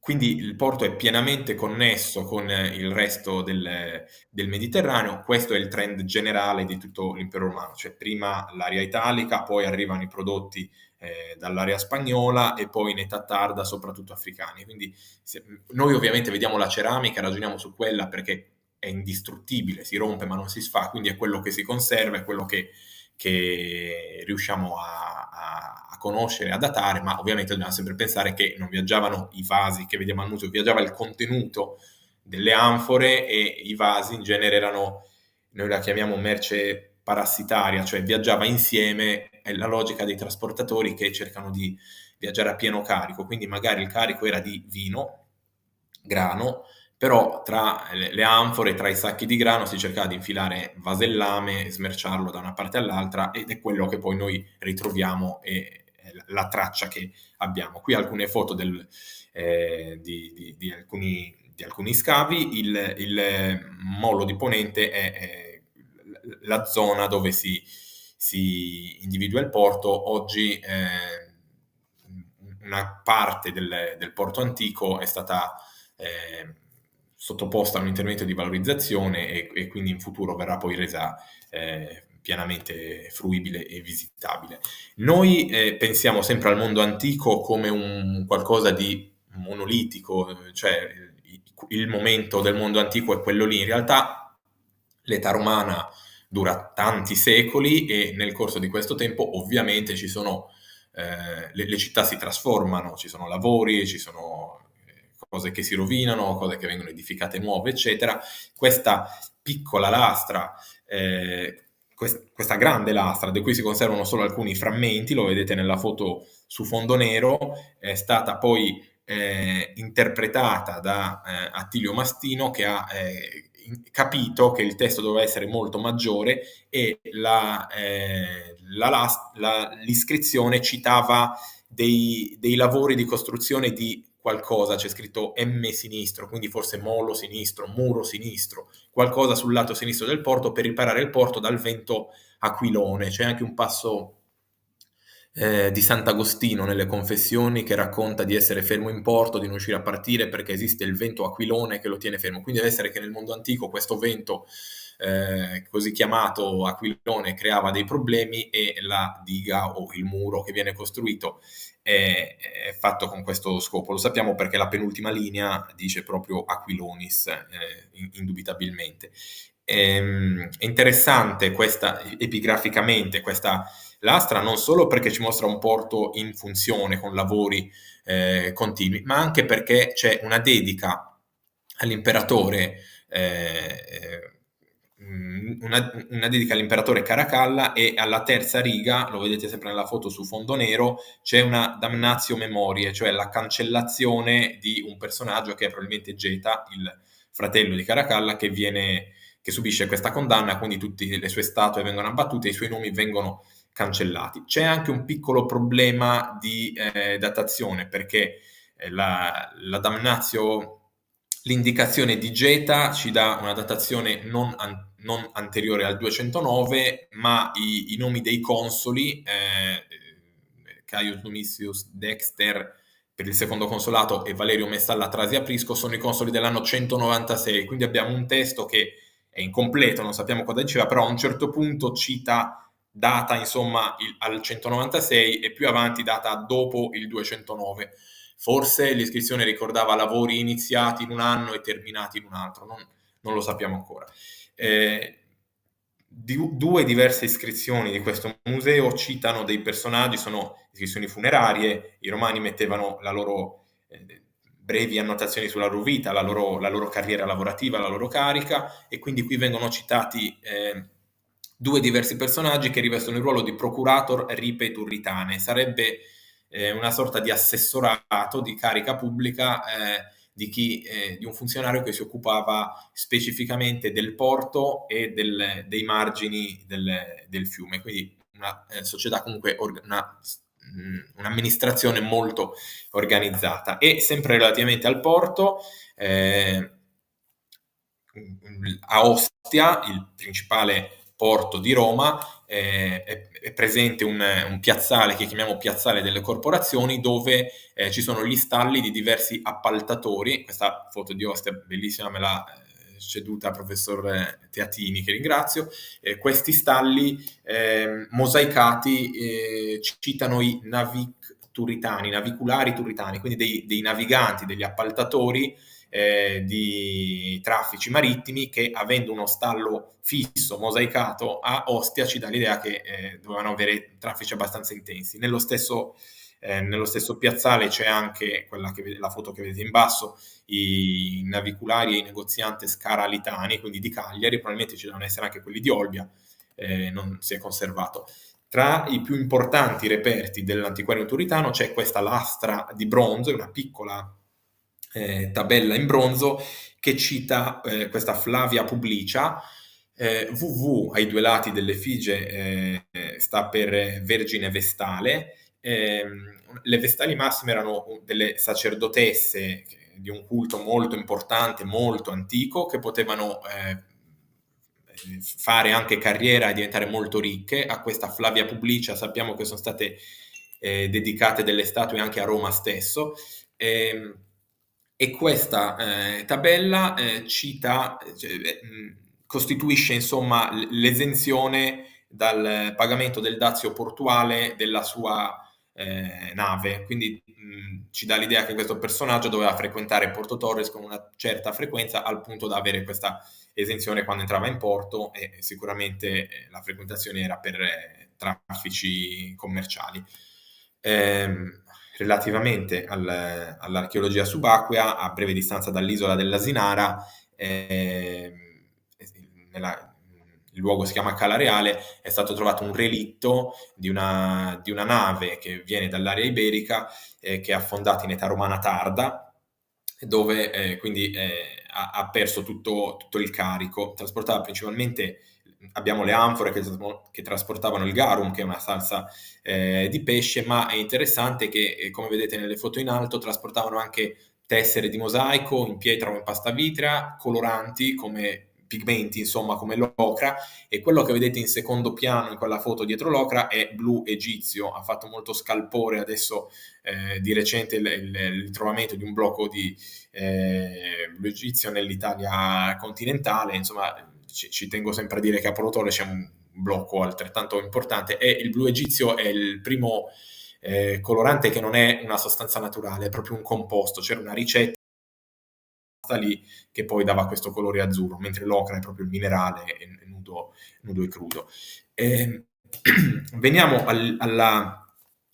Quindi il porto è pienamente connesso con il resto del Mediterraneo. Questo è il trend generale di tutto l'impero romano, cioè prima l'area italica, poi arrivano i prodotti dall'area spagnola, e poi in età tarda soprattutto africani. Quindi noi ovviamente vediamo la ceramica, ragioniamo su quella perché è indistruttibile, si rompe ma non si sfà, quindi è quello che si conserva, è quello che riusciamo a conoscere, a datare, ma ovviamente dobbiamo sempre pensare che non viaggiavano i vasi che vediamo al museo, viaggiava il contenuto delle anfore, e i vasi in genere erano, noi la chiamiamo merce parassitaria, cioè viaggiava insieme, è la logica dei trasportatori che cercano di viaggiare a pieno carico, quindi magari il carico era di vino, grano, però tra le anfore, tra i sacchi di grano si cercava di infilare vasellame, smerciarlo da una parte all'altra, ed è quello che poi noi ritroviamo, e la traccia che abbiamo. Qui alcune foto di alcuni scavi. Il molo di Ponente è la zona dove si individua il porto. Oggi una parte del porto antico è stata sottoposta a un intervento di valorizzazione, e quindi in futuro verrà poi resa pienamente fruibile e visitabile. Noi pensiamo sempre al mondo antico come un qualcosa di monolitico, cioè il momento del mondo antico è quello lì. In realtà l'età romana dura tanti secoli, e nel corso di questo tempo ovviamente ci sono le città si trasformano, ci sono lavori, ci sono cose che si rovinano, cose che vengono edificate nuove, eccetera. Questa piccola lastra, questa grande lastra, di cui si conservano solo alcuni frammenti, lo vedete nella foto su fondo nero, è stata poi interpretata da Attilio Mastino, che ha capito che il testo doveva essere molto maggiore, e l'iscrizione citava dei lavori di costruzione di qualcosa, c'è scritto M sinistro, quindi forse molo sinistro, muro sinistro, qualcosa sul lato sinistro del porto per riparare il porto dal vento aquilone. C'è anche un passo di Sant'Agostino nelle Confessioni che racconta di essere fermo in porto, di non riuscire a partire perché esiste il vento aquilone che lo tiene fermo. Quindi deve essere che nel mondo antico questo vento così chiamato aquilone creava dei problemi, e la diga o il muro che viene costruito è fatto con questo scopo. Lo sappiamo perché la penultima linea dice proprio Aquilonis, indubitabilmente. È interessante epigraficamente questa lastra, non solo perché ci mostra un porto in funzione con lavori continui, ma anche perché c'è una dedica all'imperatore una dedica all'imperatore Caracalla, e alla terza riga, lo vedete sempre nella foto su fondo nero, c'è una damnatio memoriae, cioè la cancellazione di un personaggio che è probabilmente Geta, il fratello di Caracalla, che subisce questa condanna, quindi tutte le sue statue vengono abbattute e i suoi nomi vengono cancellati. C'è anche un piccolo problema di datazione, perché la damnatio, l'indicazione di Geta ci dà una datazione non anteriore al 209, ma i nomi dei consoli, Caius Numisius Dexter per il secondo consolato e Valerio Mestalla Trasia Prisco, sono i consoli dell'anno 196, quindi abbiamo un testo che è incompleto, non sappiamo cosa diceva, però a un certo punto data insomma al 196 e più avanti data dopo il 209. Forse l'iscrizione ricordava lavori iniziati in un anno e terminati in un altro, non lo sappiamo ancora. Due diverse iscrizioni di questo museo citano dei personaggi, sono iscrizioni funerarie, i romani mettevano la loro brevi annotazioni sulla loro vita, la loro carriera lavorativa, la loro carica, e quindi qui vengono citati due diversi personaggi che rivestono il ruolo di procurator ripe turritane. Sarebbe una sorta di assessorato di carica pubblica di un funzionario che si occupava specificamente del porto e dei margini del fiume, quindi una società comunque, un'amministrazione molto organizzata. E sempre relativamente al porto, a Ostia, il principale porto di Roma, è presente un piazzale che chiamiamo Piazzale delle Corporazioni, dove ci sono gli stalli di diversi appaltatori. Questa foto di Ostia bellissima me l'ha ceduta il professor Teatini, che ringrazio. Questi stalli mosaicati citano i naviculari turritani, quindi dei naviganti, degli appaltatori di traffici marittimi, che, avendo uno stallo fisso mosaicato a Ostia, ci dà l'idea che dovevano avere traffici abbastanza intensi. Nello stesso piazzale c'è anche la foto che vedete in basso, i naviculari e i negozianti scaralitani, quindi di Cagliari, probabilmente ci devono essere anche quelli di Olbia, non si è conservato. Tra i più importanti reperti dell'antiquario turitano c'è questa lastra di bronzo, una piccola tabella in bronzo che cita questa Flavia Publicia. VV ai due lati dell'effigie sta per Vergine Vestale. Le vestali massime erano delle sacerdotesse di un culto molto importante, molto antico, che potevano fare anche carriera e diventare molto ricche. A questa Flavia Publicia sappiamo che sono state dedicate delle statue anche a Roma stesso. E questa tabella costituisce insomma l'esenzione dal pagamento del dazio portuale della sua nave, quindi ci dà l'idea che questo personaggio doveva frequentare Porto Torres con una certa frequenza, al punto da avere questa esenzione quando entrava in porto, e sicuramente la frequentazione era per traffici commerciali. Relativamente all'archeologia subacquea, a breve distanza dall'isola dell'Asinara, il luogo si chiama Cala Reale, è stato trovato un relitto di una nave che viene dall'area iberica, che è affondata in età romana tarda, dove quindi ha perso tutto il carico. Trasportava principalmente, abbiamo le anfore che trasportavano il garum, che è una salsa di pesce, ma è interessante che, come vedete nelle foto in alto, trasportavano anche tessere di mosaico in pietra o in pasta vitrea, coloranti come pigmenti, insomma, come l'ocra, e quello che vedete in secondo piano in quella foto dietro l'ocra è blu egizio. Ha fatto molto scalpore adesso di recente il ritrovamento di un blocco di blu egizio nell'Italia continentale. Insomma, ci tengo sempre a dire che a Porto Torres c'è un blocco altrettanto importante, e il blu egizio è il primo colorante che non è una sostanza naturale, è proprio un composto. C'era una ricetta lì che poi dava questo colore azzurro, mentre l'ocra è proprio il minerale, nudo e crudo. Veniamo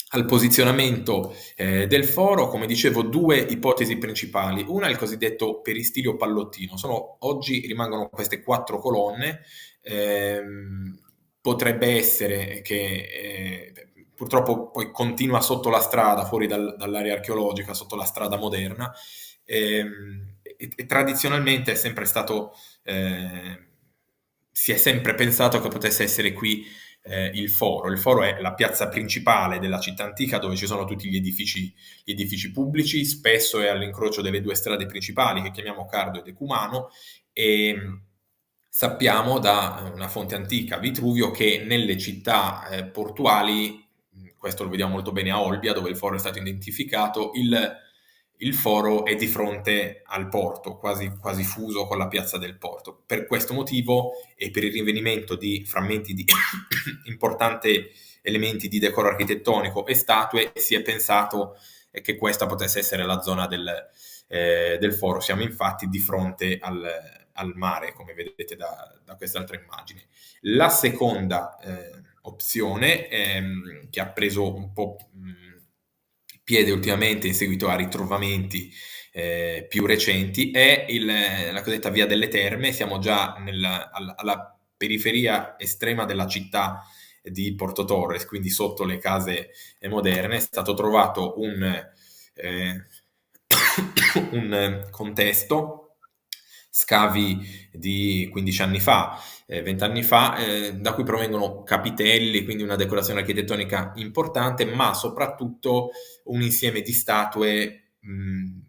al posizionamento del foro, come dicevo, due ipotesi principali. Una è il cosiddetto peristilio pallottino. Oggi rimangono queste 4 colonne. Potrebbe essere che purtroppo poi continua sotto la strada, fuori dall'area archeologica, sotto la strada moderna. E tradizionalmente è sempre stato, si è sempre pensato che potesse essere qui il foro. Il foro è la piazza principale della città antica, dove ci sono tutti gli edifici pubblici, spesso è all'incrocio delle 2 strade principali che chiamiamo Cardo ed Ecumano, e sappiamo da una fonte antica, Vitruvio, che nelle città portuali, questo lo vediamo molto bene a Olbia, dove il foro è stato identificato, il foro è di fronte al porto, quasi fuso con la piazza del porto. Per questo motivo e per il rinvenimento di frammenti di importanti elementi di decoro architettonico e statue, si è pensato che questa potesse essere la zona del foro. Siamo infatti di fronte al mare, come vedete da quest'altra immagine. La seconda opzione, che ha preso un po' piede ultimamente in seguito a ritrovamenti più recenti, è la cosiddetta Via delle Terme. Siamo già alla periferia estrema della città di Porto Torres, quindi sotto le case moderne. È stato trovato eh, un contesto, scavi di 15 anni fa, 20 anni fa, da cui provengono capitelli, quindi una decorazione architettonica importante, ma soprattutto un insieme di statue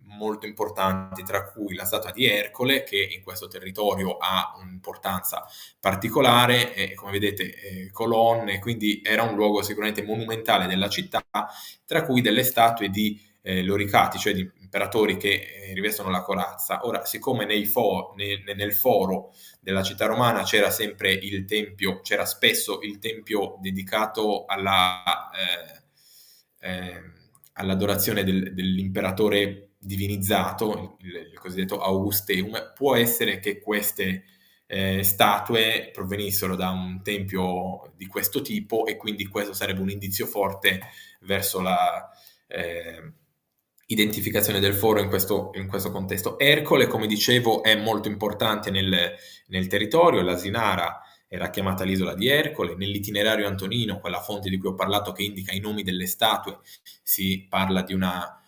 molto importanti, tra cui la statua di Ercole, che in questo territorio ha un'importanza particolare, e come vedete colonne, quindi era un luogo sicuramente monumentale della città, tra cui delle statue di loricati, cioè di imperatori che rivestono la corazza. Ora, siccome nel foro della città romana c'era sempre il tempio, c'era spesso il tempio dedicato all'adorazione dell'imperatore divinizzato, il cosiddetto Augusteum, può essere che queste statue provenissero da un tempio di questo tipo, e quindi questo sarebbe un indizio forte verso la identificazione del foro in questo contesto. Ercole, come dicevo, è molto importante nel territorio. L'Asinara era chiamata l'isola di Ercole. Nell'itinerario antonino, quella fonte di cui ho parlato che indica i nomi delle statue, si parla di una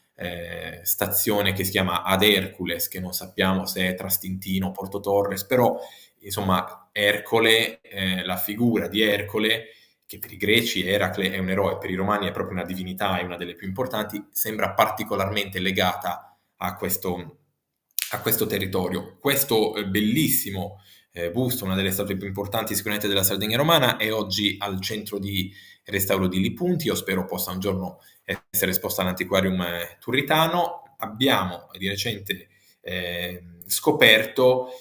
stazione che si chiama Ad Hercules, che non sappiamo se è tra Stintino o Porto Torres, però insomma Ercole, la figura di Ercole, che per i greci Eracle è un eroe, per i romani è proprio una divinità, è una delle più importanti, sembra particolarmente legata a questo territorio. Questo bellissimo busto, una delle statue più importanti sicuramente della Sardegna romana, è oggi al centro di restauro di Lipunti. Io spero possa un giorno essere esposta all'Antiquarium Turritano. Abbiamo di recente scoperto,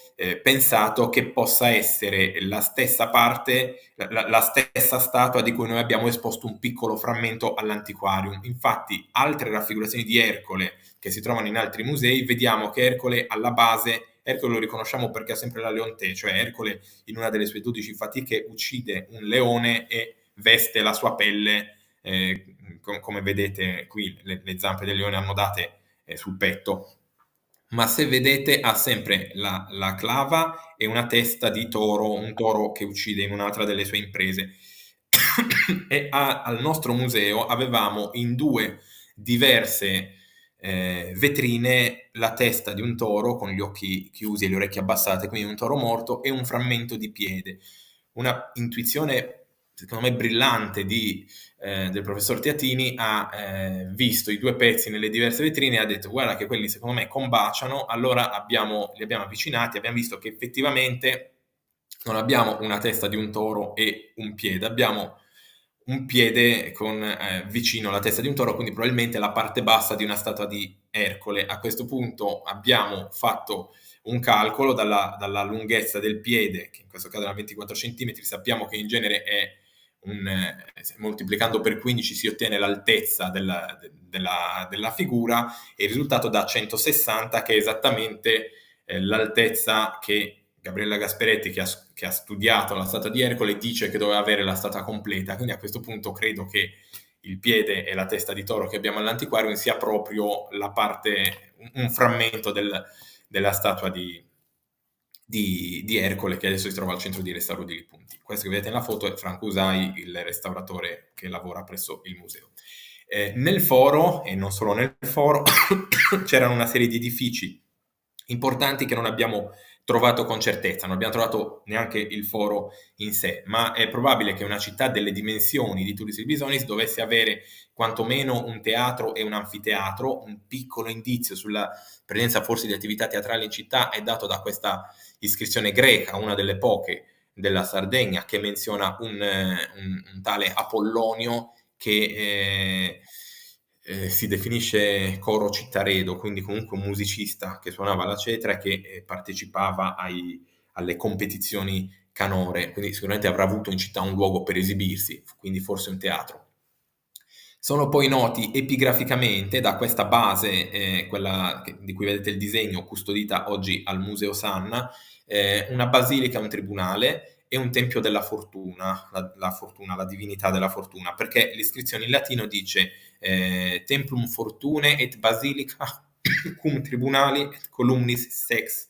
pensato che possa essere la stessa parte, la stessa statua di cui noi abbiamo esposto un piccolo frammento all'Antiquarium. Infatti, altre raffigurazioni di Ercole che si trovano in altri musei, vediamo che Ercole alla base, Ercole lo riconosciamo perché ha sempre la leontè, cioè Ercole in una delle sue 12 fatiche uccide un leone e veste la sua pelle, come vedete qui le zampe del leone annodate sul petto. Ma se vedete ha sempre la clava e una testa di toro, un toro che uccide in un'altra delle sue imprese. E al nostro museo avevamo in 2 diverse vetrine la testa di un toro con gli occhi chiusi e le orecchie abbassate, quindi un toro morto, e un frammento di piede. Una intuizione secondo me brillante del professor Teatini. Ha visto i 2 pezzi nelle diverse vetrine e ha detto: guarda che quelli secondo me combaciano. Allora li abbiamo avvicinati, abbiamo visto che effettivamente non abbiamo una testa di un toro e un piede, abbiamo un piede con vicino la testa di un toro, quindi probabilmente la parte bassa di una statua di Ercole. A questo punto abbiamo fatto un calcolo dalla lunghezza del piede, che in questo caso era 24 cm, sappiamo che in genere è moltiplicando per 15 si ottiene l'altezza della figura, e il risultato da 160, che è esattamente l'altezza che Gabriella Gasperetti, che ha studiato la statua di Ercole, dice che doveva avere la statua completa. Quindi a questo punto credo che il piede e la testa di toro che abbiamo all'antiquarium sia proprio la parte, un frammento della statua di Ercole, che adesso si trova al centro di restauro di Ripunti. Questo che vedete nella foto è Franco Usai, il restauratore che lavora presso il museo. Nel foro, e non solo nel foro, c'erano una serie di edifici importanti che non abbiamo trovato con certezza, non abbiamo trovato neanche il foro in sé, ma è probabile che una città delle dimensioni di Turris Bisonis dovesse avere quantomeno un teatro e un anfiteatro. Un piccolo indizio sulla presenza forse di attività teatrali in città è dato da questa iscrizione greca, una delle poche della Sardegna, che menziona un tale Apollonio che si definisce coro cittaredo, quindi comunque un musicista che suonava la cetra e che partecipava alle competizioni canore, quindi sicuramente avrà avuto in città un luogo per esibirsi, quindi forse un teatro. Sono poi noti epigraficamente da questa base, quella di cui vedete il disegno, custodita oggi al Museo Sanna, una basilica, un tribunale e un tempio della fortuna, la divinità della fortuna, perché l'iscrizione in latino dice Templum Fortune et Basilica cum Tribunali et Columnis Sex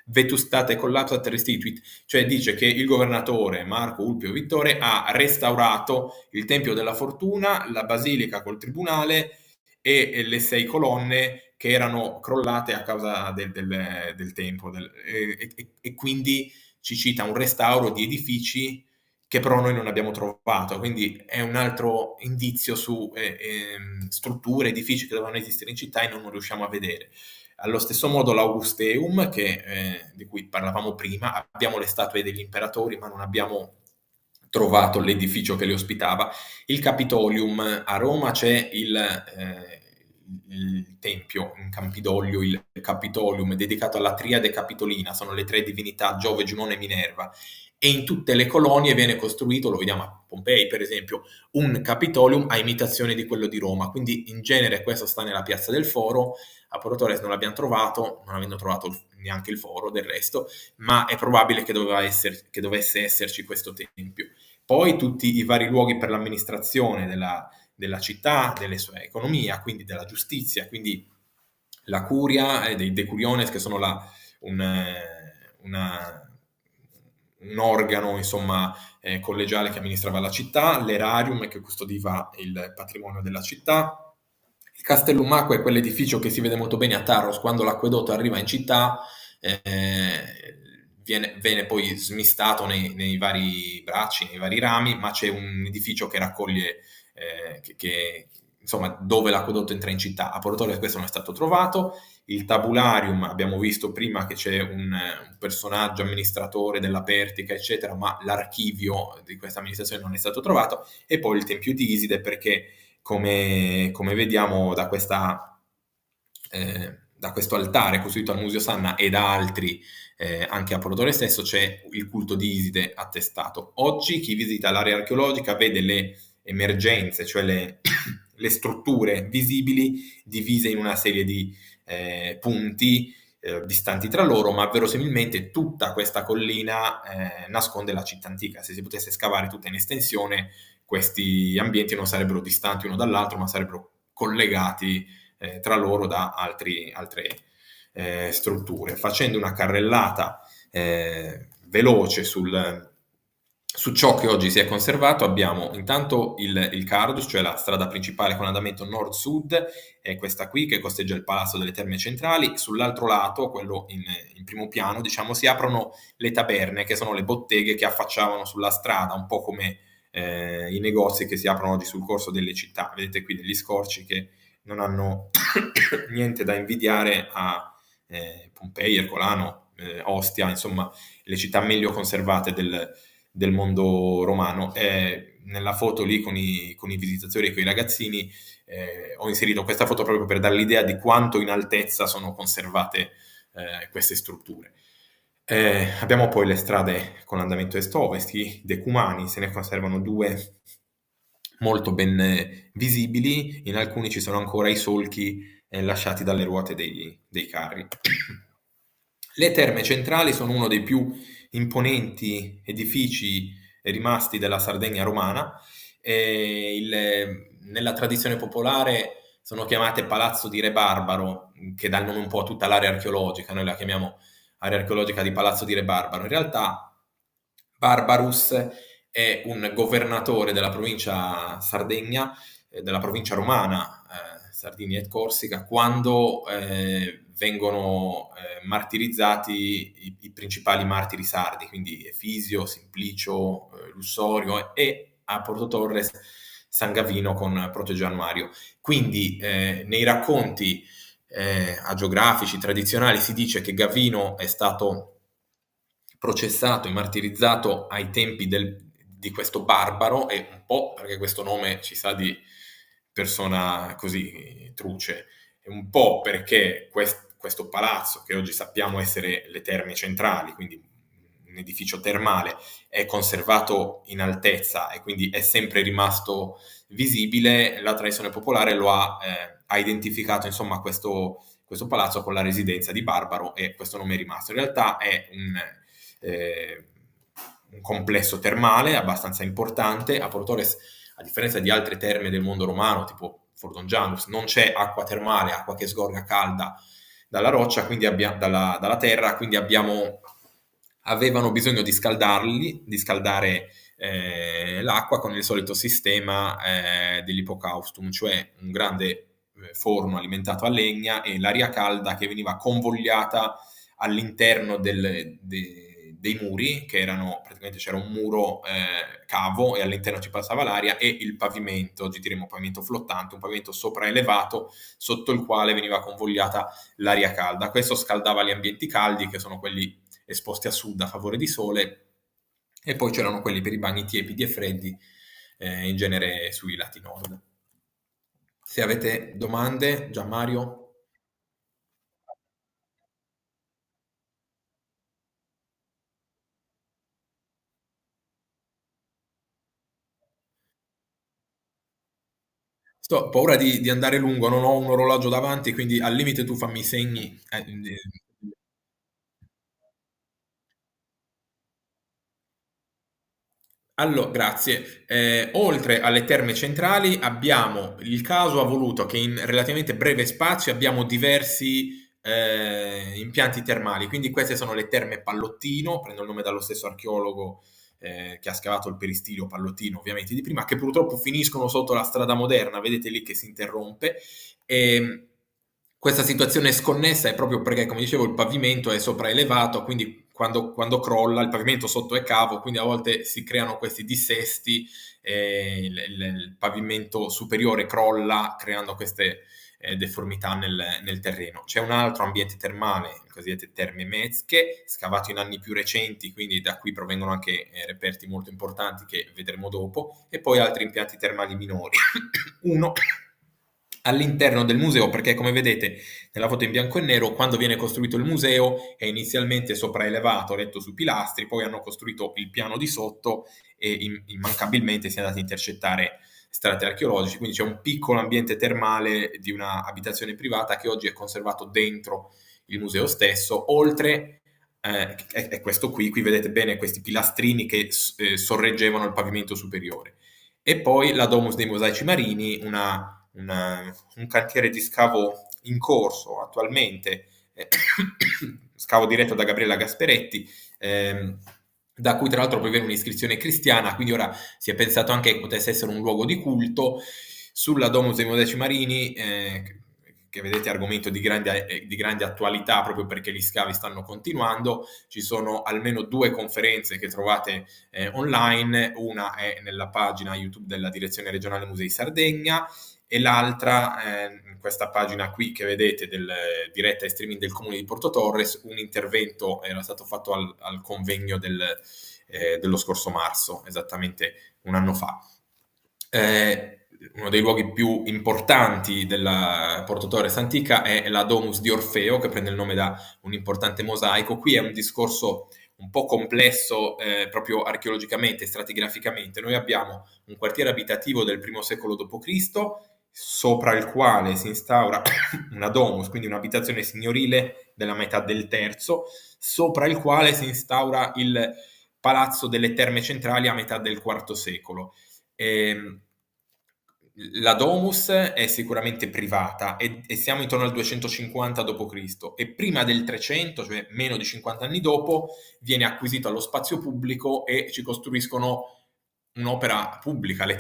vetustate collapsat restituit, cioè dice che il governatore Marco Ulpio Vittore ha restaurato il Tempio della Fortuna, la basilica col tribunale e le 6 colonne che erano crollate a causa del tempo. E quindi ci cita un restauro di edifici che però noi non abbiamo trovato, quindi è un altro indizio su strutture, edifici che dovevano esistere in città e non riusciamo a vedere. Allo stesso modo l'Augusteum, di cui parlavamo prima, abbiamo le statue degli imperatori, ma non abbiamo trovato l'edificio che li ospitava. Il Capitolium, a Roma c'è il tempio in Campidoglio, il Capitolium, dedicato alla triade capitolina, sono le 3 divinità Giove, Giunone e Minerva, e in tutte le colonie viene costruito, lo vediamo a Pompei per esempio, un Capitolium a imitazione di quello di Roma, quindi in genere questo sta nella piazza del Foro. A Porto Torres non l'abbiamo trovato, non avendo trovato neanche il foro del resto, ma è probabile che dovesse esserci questo tempio. Poi tutti i vari luoghi per l'amministrazione della città, delle sue economia, quindi della giustizia, quindi la curia, dei decuriones, che sono un organo, insomma, collegiale che amministrava la città, l'erarium che custodiva il patrimonio della città. Il Castellumacco è quell'edificio che si vede molto bene a Taros quando l'acquedotto arriva in città, viene poi smistato nei vari bracci, nei vari rami, ma c'è un edificio che raccoglie, insomma, dove l'acquedotto entra in città. A Porto Torres questo non è stato trovato. Il tabularium, abbiamo visto prima che c'è un personaggio amministratore della Pertica, eccetera, ma l'archivio di questa amministrazione non è stato trovato. E poi il Tempio di Iside, perché come vediamo da questo altare costruito al Museo Sanna e da altri anche a Porto Torres stesso, c'è il culto di Iside attestato. Oggi chi visita l'area archeologica vede le emergenze, cioè le strutture visibili divise in una serie di punti distanti tra loro, ma verosimilmente tutta questa collina nasconde la città antica. Se si potesse scavare tutta in estensione, questi ambienti non sarebbero distanti uno dall'altro, ma sarebbero collegati tra loro da altre strutture. Facendo una carrellata veloce su ciò che oggi si è conservato, abbiamo intanto il Cardus, cioè la strada principale con andamento nord-sud, è questa qui che costeggia il Palazzo delle Terme Centrali. Sull'altro lato, quello in primo piano, diciamo, si aprono le taberne, che sono le botteghe che affacciavano sulla strada, un po' come i negozi che si aprono oggi sul corso delle città. Vedete qui degli scorci che non hanno niente da invidiare a Pompei, Ercolano, Ostia, insomma, le città meglio conservate del mondo romano. Nella foto lì con i visitatori e con i ragazzini ho inserito questa foto proprio per dare l'idea di quanto in altezza sono conservate queste strutture. Abbiamo poi le strade con andamento est-ovest, i decumani, se ne conservano 2 molto ben visibili, in alcuni ci sono ancora i solchi lasciati dalle ruote dei carri. Le Terme Centrali sono uno dei più imponenti edifici rimasti della Sardegna romana. nella tradizione popolare sono chiamate Palazzo di Re Barbaro, che dà il nome un po' a tutta l'area archeologica, noi la chiamiamo area archeologica di Palazzo di Re Barbaro. In realtà Barbarus è un governatore della provincia Sardegna, della provincia romana, Sardinia e Corsica, quando vengono martirizzati i principali martiri sardi, quindi Efisio, Simplicio, Lussorio e a Porto Torres San Gavino con Protogiannuario. Quindi nei racconti agiografici tradizionali si dice che Gavino è stato processato e martirizzato ai tempi di questo barbaro, e un po' perché questo nome ci sa di persona così truce, e un po' perché questo palazzo, che oggi sappiamo essere le Terme Centrali, quindi un edificio termale, è conservato in altezza e quindi è sempre rimasto visibile. La tradizione popolare ha identificato insomma questo palazzo con la residenza di Barbaro, e questo nome è rimasto. In realtà è un complesso termale abbastanza importante. A Porto Torres, a differenza di altre terme del mondo romano, tipo Fordongianus, non c'è acqua termale, acqua che sgorga calda dalla roccia, quindi dalla terra, quindi avevano bisogno di scaldare l'acqua con il solito sistema dell'Hipocaustum, cioè un grande forno alimentato a legna e l'aria calda che veniva convogliata all'interno dei muri, che erano praticamente, c'era un muro cavo e all'interno ci passava l'aria, e il pavimento, oggi diremo pavimento flottante, un pavimento sopraelevato sotto il quale veniva convogliata l'aria calda. Questo scaldava gli ambienti caldi, che sono quelli esposti a sud a favore di sole, e poi c'erano quelli per i bagni tiepidi e freddi, in genere sui lati nord. Se avete domande, Gianmario? Ho paura di andare lungo, non ho un orologio davanti, quindi al limite tu fammi i segni. Allora, grazie. Oltre alle terme centrali abbiamo, il caso ha voluto che in relativamente breve spazio abbiamo diversi impianti termali, quindi queste sono le terme Pallottino, prendo il nome dallo stesso archeologo che ha scavato il peristilio Pallottino, ovviamente di prima, che purtroppo finiscono sotto la strada moderna, vedete lì che si interrompe. E questa situazione sconnessa è proprio perché, come dicevo, il pavimento è sopraelevato, quindi quando crolla il pavimento sotto è cavo, quindi a volte si creano questi dissesti, il pavimento superiore crolla creando queste deformità nel terreno. C'è un altro ambiente termale, le cosiddette terme Metzche, scavato in anni più recenti, quindi da qui provengono anche reperti molto importanti che vedremo dopo, e poi altri impianti termali minori. Uno all'interno del museo, perché come vedete nella foto in bianco e nero, quando viene costruito il museo è inizialmente sopraelevato, retto su pilastri, poi hanno costruito il piano di sotto e immancabilmente si è andati a intercettare strati archeologici, quindi c'è un piccolo ambiente termale di una abitazione privata che oggi è conservato dentro il museo stesso, oltre è questo qui vedete bene questi pilastrini che sorreggevano il pavimento superiore. E poi la Domus dei Mosaici Marini, un cantiere di scavo in corso attualmente, scavo diretto da Gabriella Gasperetti, da cui tra l'altro proviene un'iscrizione cristiana, quindi ora si è pensato anche che potesse essere un luogo di culto. Sulla Domus dei Mosaici Marini, che vedete argomento di grande attualità proprio perché gli scavi stanno continuando, ci sono almeno 2 conferenze che trovate online, una è nella pagina YouTube della Direzione Regionale Musei Sardegna e l'altra in questa pagina qui che vedete diretta e streaming del Comune di Porto Torres. Un intervento era stato fatto al convegno dello scorso marzo, esattamente un anno fa. Uno dei luoghi più importanti della Porto Torres antica è la Domus di Orfeo, che prende il nome da un importante mosaico. Qui è un discorso un po' complesso proprio archeologicamente, stratigraficamente. Noi abbiamo un quartiere abitativo del I secolo d.C., sopra il quale si instaura una domus, quindi un'abitazione signorile della metà del III, sopra il quale si instaura il palazzo delle Terme Centrali a metà del IV secolo. La Domus è sicuramente privata e siamo intorno al 250 d.C. e prima del 300, cioè meno di 50 anni dopo, viene acquisito allo spazio pubblico e ci costruiscono un'opera pubblica, le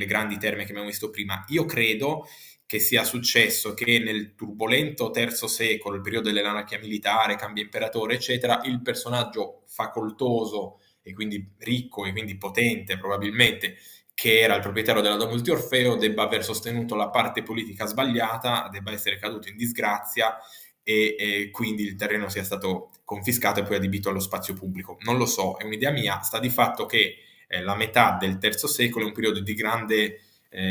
grandi terme che abbiamo visto prima. Io credo che sia successo che nel turbolento III secolo, il periodo dell'anarchia militare, cambia imperatore, eccetera, il personaggio facoltoso e quindi ricco e quindi potente probabilmente, che era il proprietario della Domus di Orfeo, debba aver sostenuto la parte politica sbagliata, debba essere caduto in disgrazia e quindi il terreno sia stato confiscato e poi adibito allo spazio pubblico. Non lo so, è un'idea mia, sta di fatto che la metà del III secolo è un periodo di grande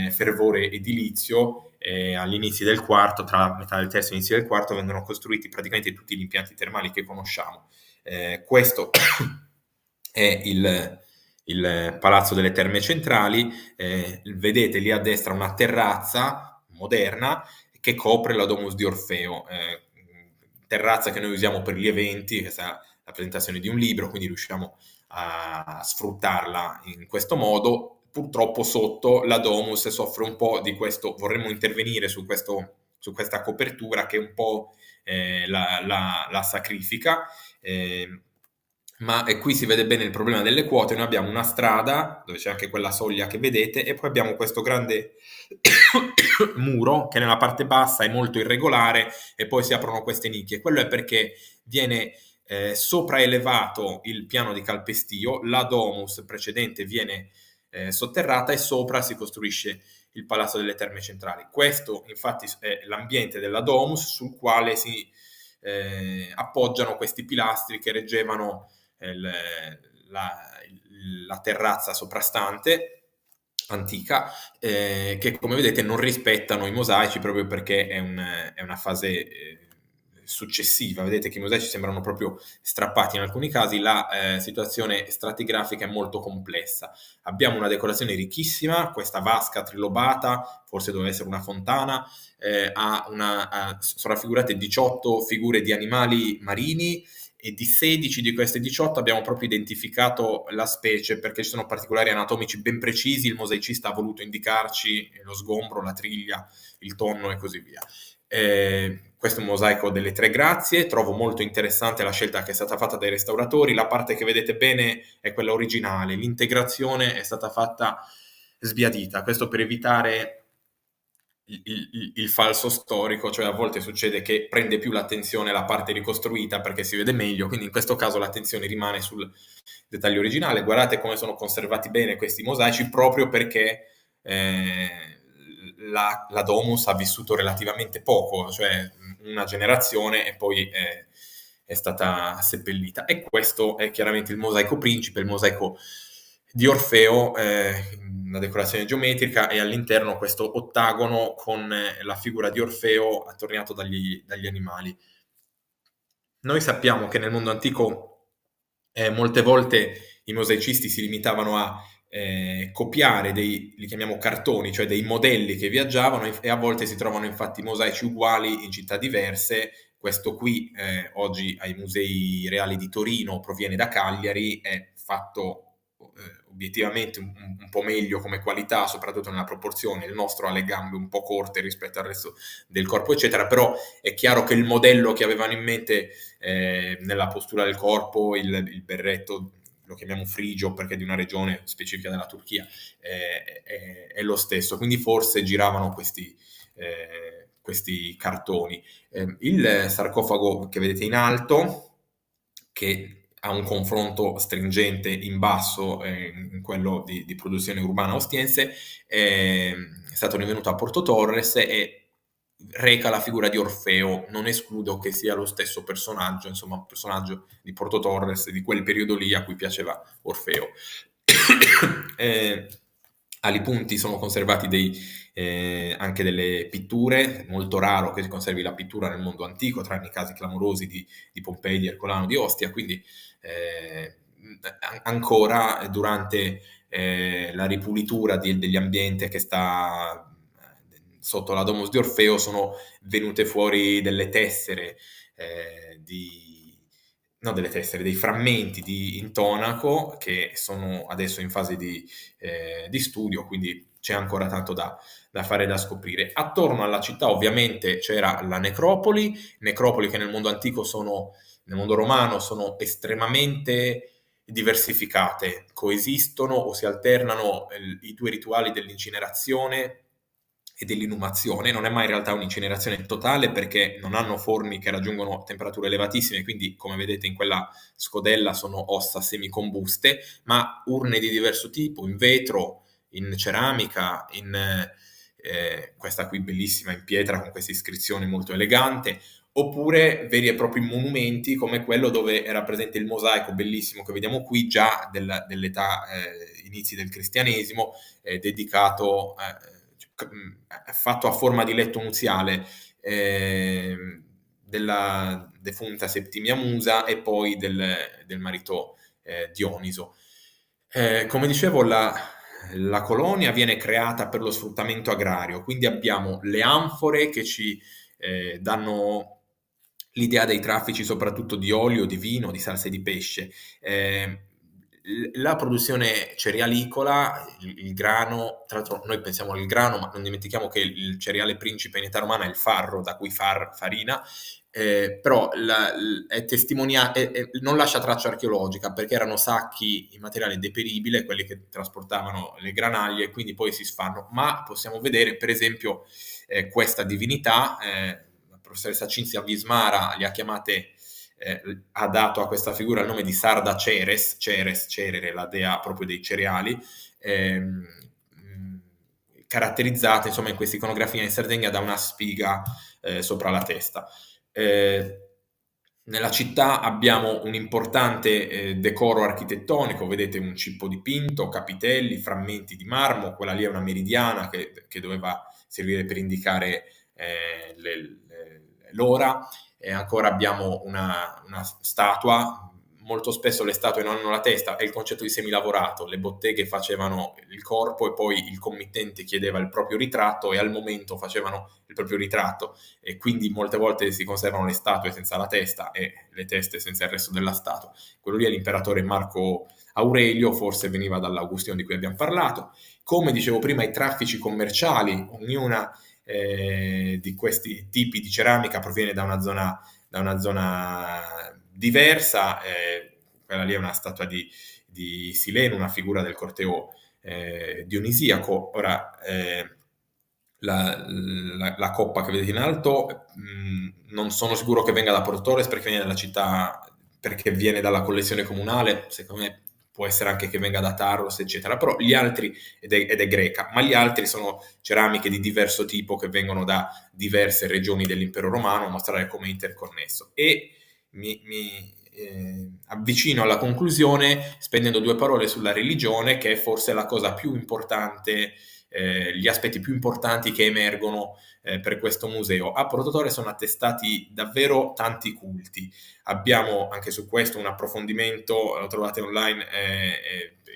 fervore edilizio, all'inizio del IV, tra metà del terzo e l'inizio del IV, vengono costruiti praticamente tutti gli impianti termali che conosciamo. Questo è il Palazzo delle Terme Centrali, vedete lì a destra una terrazza moderna che copre la Domus di Orfeo, terrazza che noi usiamo per gli eventi, questa è la presentazione di un libro, quindi riusciamo a sfruttarla in questo modo. Purtroppo sotto la Domus soffre un po' di questo, vorremmo intervenire su questa copertura che un po' la sacrifica. Ma qui si vede bene il problema delle quote. Noi abbiamo una strada dove c'è anche quella soglia che vedete e poi abbiamo questo grande muro che nella parte bassa è molto irregolare e poi si aprono queste nicchie. Quello è perché viene sopraelevato il piano di calpestio, la domus precedente viene sotterrata e sopra si costruisce il Palazzo delle Terme Centrali. Questo infatti è l'ambiente della domus sul quale si appoggiano questi pilastri che reggevano la terrazza soprastante antica, che come vedete non rispettano i mosaici proprio perché è una fase successiva. Vedete che i mosaici sembrano proprio strappati in alcuni casi. La situazione stratigrafica è molto complessa. Abbiamo una decorazione ricchissima, questa vasca trilobata, forse doveva essere una fontana, sono raffigurate 18 figure di animali marini e di 16 di queste 18 abbiamo proprio identificato la specie perché ci sono particolari anatomici ben precisi, il mosaicista ha voluto indicarci lo sgombro, la triglia, il tonno e così via. Questo è un mosaico delle Tre Grazie, trovo molto interessante la scelta che è stata fatta dai restauratori, la parte che vedete bene è quella originale, l'integrazione è stata fatta sbiadita, questo per evitare il falso storico, cioè a volte succede che prende più l'attenzione la parte ricostruita perché si vede meglio, quindi in questo caso l'attenzione rimane sul dettaglio originale. Guardate come sono conservati bene questi mosaici proprio perché la Domus ha vissuto relativamente poco, cioè una generazione e poi è stata seppellita. E questo è chiaramente il mosaico principe, il mosaico di Orfeo, una decorazione geometrica e all'interno questo ottagono con la figura di Orfeo attorniato dagli animali. Noi sappiamo che nel mondo antico molte volte i mosaicisti si limitavano a copiare li chiamiamo cartoni, cioè dei modelli che viaggiavano e a volte si trovano infatti mosaici uguali in città diverse. Questo qui oggi ai Musei Reali di Torino proviene da Cagliari, è fatto obiettivamente un po' meglio come qualità, soprattutto nella proporzione. Il nostro ha le gambe un po' corte rispetto al resto del corpo, eccetera, però è chiaro che il modello che avevano in mente nella postura del corpo, il berretto, lo chiamiamo frigio perché è di una regione specifica della Turchia, è lo stesso, quindi forse giravano questi cartoni. Il sarcofago che vedete in alto, che ha un confronto stringente in basso in quello di produzione urbana ostiense, è stato rinvenuto a Porto Torres e reca la figura di Orfeo. Non escludo che sia lo stesso personaggio, insomma, un personaggio di Porto Torres di quel periodo lì a cui piaceva Orfeo. Ai punti sono conservati anche delle pitture, molto raro che si conservi la pittura nel mondo antico, tranne i casi clamorosi di Pompei, di Ercolano, di Ostia, quindi ancora durante la ripulitura degli ambienti che sta sotto la Domus di Orfeo sono venute fuori delle tessere dei frammenti di intonaco che sono adesso in fase di studio, quindi c'è ancora tanto da fare e da scoprire. Attorno alla città ovviamente c'era la necropoli che nel mondo antico nel mondo romano sono estremamente diversificate, coesistono o si alternano i due rituali dell'incinerazione e dell'inumazione. Non è mai in realtà un'incinerazione totale perché non hanno forni che raggiungono temperature elevatissime, quindi come vedete in quella scodella sono ossa semicombuste, ma urne di diverso tipo, in vetro, in ceramica, in questa qui bellissima in pietra con questa iscrizione molto elegante, oppure veri e propri monumenti come quello dove era presente il mosaico bellissimo che vediamo qui, già dell'età inizi del cristianesimo, dedicato, fatto a forma di letto nuziale della defunta Settimia Musa e poi del marito Dioniso. Come dicevo, la colonia viene creata per lo sfruttamento agrario, quindi abbiamo le anfore che ci danno l'idea dei traffici soprattutto di olio, di vino, di salse di pesce. La produzione cerealicola, il grano, tra l'altro noi pensiamo al grano, ma non dimentichiamo che il cereale principe in età romana è il farro, da cui farina, però non lascia traccia archeologica perché erano sacchi in materiale deperibile, quelli che trasportavano le granaglie, quindi poi si sfanno. Ma possiamo vedere, per esempio, questa divinità, la professoressa Cinzia Vismara li ha chiamate, ha dato a questa figura il nome di Sarda Ceres, Cerere, la dea proprio dei cereali, ehm, caratterizzata insomma in questa iconografia in Sardegna da una spiga sopra la testa. Nella città abbiamo un importante decoro architettonico, vedete un cippo dipinto, capitelli, frammenti di marmo, quella lì è una meridiana che doveva servire per indicare l'ora, e ancora abbiamo una statua. Molto spesso le statue non hanno la testa, è il concetto di semilavorato, le botteghe facevano il corpo e poi il committente chiedeva il proprio ritratto e al momento facevano il proprio ritratto, e quindi molte volte si conservano le statue senza la testa e le teste senza il resto della statua. Quello lì è l'imperatore Marco Aurelio, forse veniva dall'Augustino di cui abbiamo parlato. Come dicevo prima, i traffici commerciali, ognuna di questi tipi di ceramica proviene da una zona diversa. Quella lì è una statua di Sileno, una figura del corteo dionisiaco. Ora, la coppa che vedete in alto, non sono sicuro che venga da Porto Torres perché viene dalla città, perché viene dalla collezione comunale, secondo me può essere anche che venga da Taros, eccetera, però gli altri, ed è greca, ma gli altri sono ceramiche di diverso tipo che vengono da diverse regioni dell'impero romano, a mostrare come è interconnesso. E mi avvicino alla conclusione spendendo due parole sulla religione, che è forse la cosa più importante, gli aspetti più importanti che emergono per questo museo. A Porto Torres sono attestati davvero tanti culti. Abbiamo anche su questo un approfondimento, lo trovate online,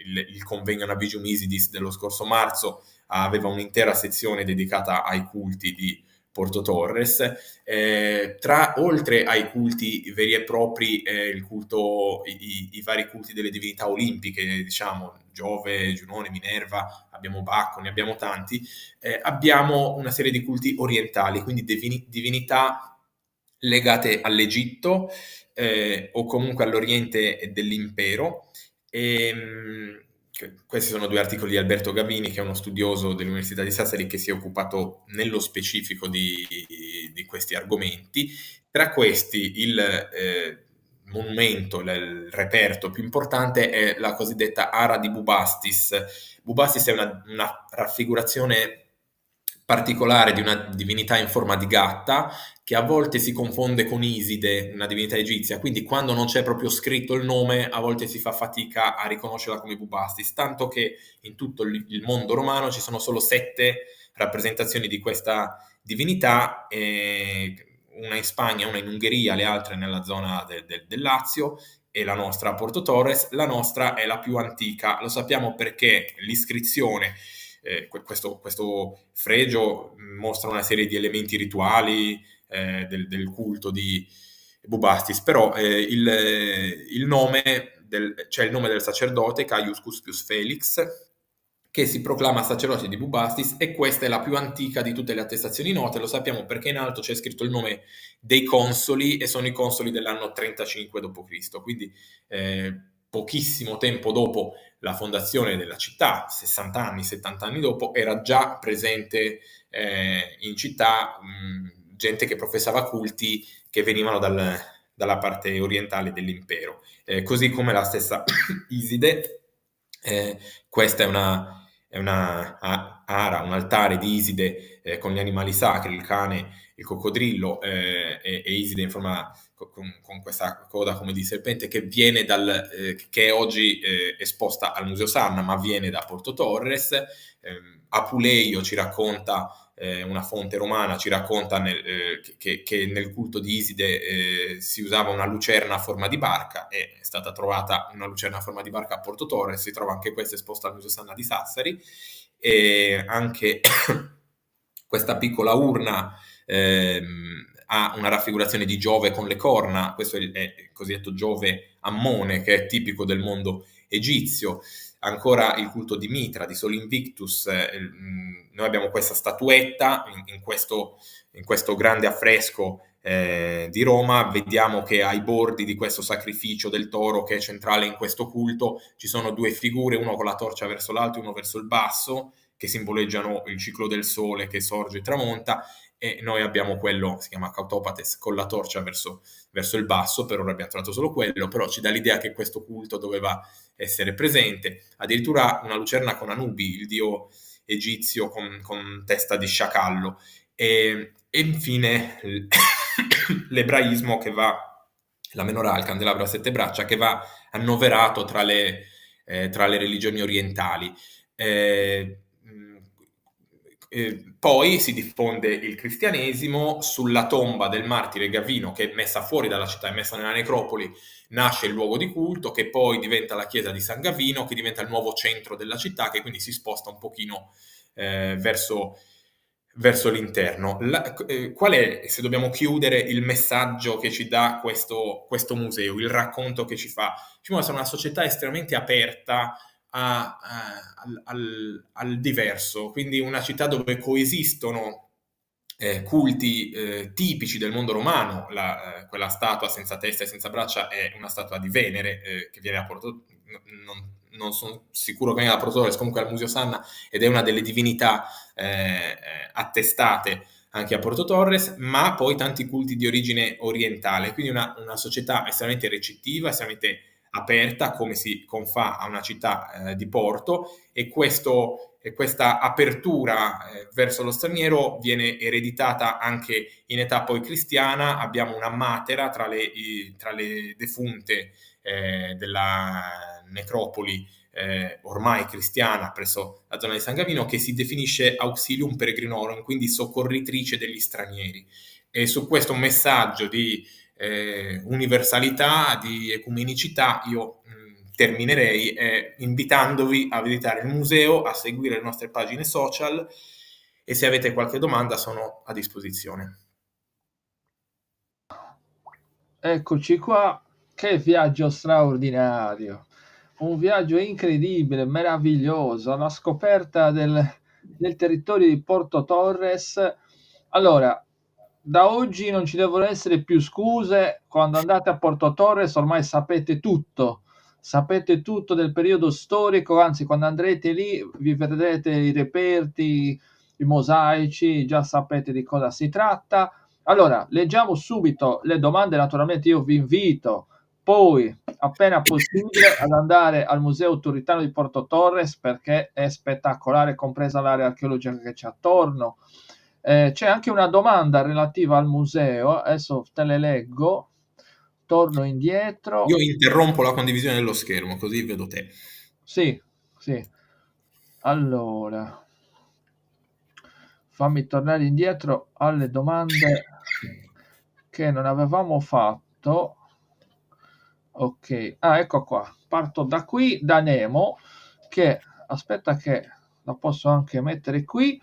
il convegno Navigium Isidis dello scorso marzo aveva un'intera sezione dedicata ai culti di Porto Torres. Oltre ai culti veri e propri, i vari culti delle divinità olimpiche, diciamo Giove, Giunone, Minerva, abbiamo Bacco, ne abbiamo tanti, abbiamo una serie di culti orientali, quindi divinità legate all'Egitto o comunque all'Oriente dell'impero. Questi sono due articoli di Alberto Gavini, che è uno studioso dell'Università di Sassari che si è occupato nello specifico di questi argomenti. Tra questi il monumento, il reperto più importante è la cosiddetta Ara di Bubastis. Bubastis è una raffigurazione particolare di una divinità in forma di gatta che a volte si confonde con Iside, una divinità egizia, quindi quando non c'è proprio scritto il nome a volte si fa fatica a riconoscerla come Bubastis, tanto che in tutto il mondo romano ci sono solo 7 rappresentazioni di questa divinità, una in Spagna, una in Ungheria, le altre nella zona del Lazio e la nostra a Porto Torres. La nostra è la più antica, lo sappiamo perché l'iscrizione, questo fregio mostra una serie di elementi rituali del culto di Bubastis, però il nome c'è il nome del sacerdote Caius Cuspius Felix, che si proclama sacerdote di Bubastis, e questa è la più antica di tutte le attestazioni note. Lo sappiamo perché in alto c'è scritto il nome dei consoli, e sono i consoli dell'anno 35 d.C., quindi pochissimo tempo dopo la fondazione della città, 60 anni, 70 anni dopo, era già presente in città gente che professava culti che venivano dalla parte orientale dell'impero. Così come la stessa Iside, questa è una ara, un altare di Iside con gli animali sacri, il cane, il coccodrillo, e Iside in forma con questa coda come di serpente, che viene che è oggi esposta al Museo Sarna, ma viene da Porto Torres. Apuleio ci racconta, una fonte romana ci racconta che nel culto di Iside si usava una lucerna a forma di barca, e è stata trovata una lucerna a forma di barca a Porto Torres, si trova anche questa esposta al Museo Sarna di Sassari, e anche questa piccola urna ha una raffigurazione di Giove con le corna. Questo è il cosiddetto Giove Ammone, che è tipico del mondo egizio. Ancora il culto di Mitra, di Sol Invictus. Noi abbiamo questa statuetta in questo grande affresco di Roma. Vediamo che ai bordi di questo sacrificio del toro, che è centrale in questo culto, ci sono due figure, uno con la torcia verso l'alto e uno verso il basso, che simboleggiano il ciclo del sole che sorge e tramonta, e noi abbiamo quello, si chiama Cautopates, con la torcia verso il basso. Per ora abbiamo trovato solo quello, però ci dà l'idea che questo culto doveva essere presente. Addirittura una lucerna con Anubi, il dio egizio con testa di sciacallo, e infine l'ebraismo, che va, la menorah, il candelabro a 7 braccia, che va annoverato tra le religioni orientali. Poi si diffonde il cristianesimo. Sulla tomba del martire Gavino, che è messa fuori dalla città, è messa nella necropoli, nasce il luogo di culto, che poi diventa la chiesa di San Gavino, che diventa il nuovo centro della città, che quindi si sposta un pochino verso l'interno. Qual è, se dobbiamo chiudere, il messaggio che ci dà questo museo, il racconto che ci fa? Ci mostra una società estremamente aperta al diverso, quindi una città dove coesistono culti tipici del mondo romano. Quella statua senza testa e senza braccia è una statua di Venere, che viene a Porto, non sono sicuro che venga da Porto Torres, comunque al Museo Sanna, ed è una delle divinità attestate anche a Porto Torres, ma poi tanti culti di origine orientale, quindi una società estremamente recettiva, estremamente aperta, come si confà a una città di porto, e questa apertura verso lo straniero viene ereditata anche in età poi cristiana. Abbiamo una matera tra le defunte della necropoli ormai cristiana presso la zona di San Gavino, che si definisce Auxilium Peregrinorum, quindi soccorritrice degli stranieri. E su questo messaggio di universalità, di ecumenicità, io terminerei invitandovi a visitare il museo, a seguire le nostre pagine social, e se avete qualche domanda sono a disposizione. Eccoci qua, che viaggio straordinario, un viaggio incredibile, meraviglioso, alla scoperta del territorio di Porto Torres. Allora, da oggi non ci devono essere più scuse. Quando andate a Porto Torres ormai sapete tutto del periodo storico, anzi quando andrete lì vi vedrete i reperti, i mosaici, già sapete di cosa si tratta. Allora, leggiamo subito le domande. Naturalmente io vi invito poi, appena possibile, ad andare al Museo Turritano di Porto Torres, perché è spettacolare, compresa l'area archeologica che c'è attorno. C'è anche una domanda relativa al museo, adesso te le leggo, torno indietro. Io interrompo la condivisione dello schermo, così vedo te. Sì, sì. Allora, fammi tornare indietro alle domande che non avevamo fatto. Ok, ecco qua. Parto da qui, da Nemo, che aspetta che la posso anche mettere qui.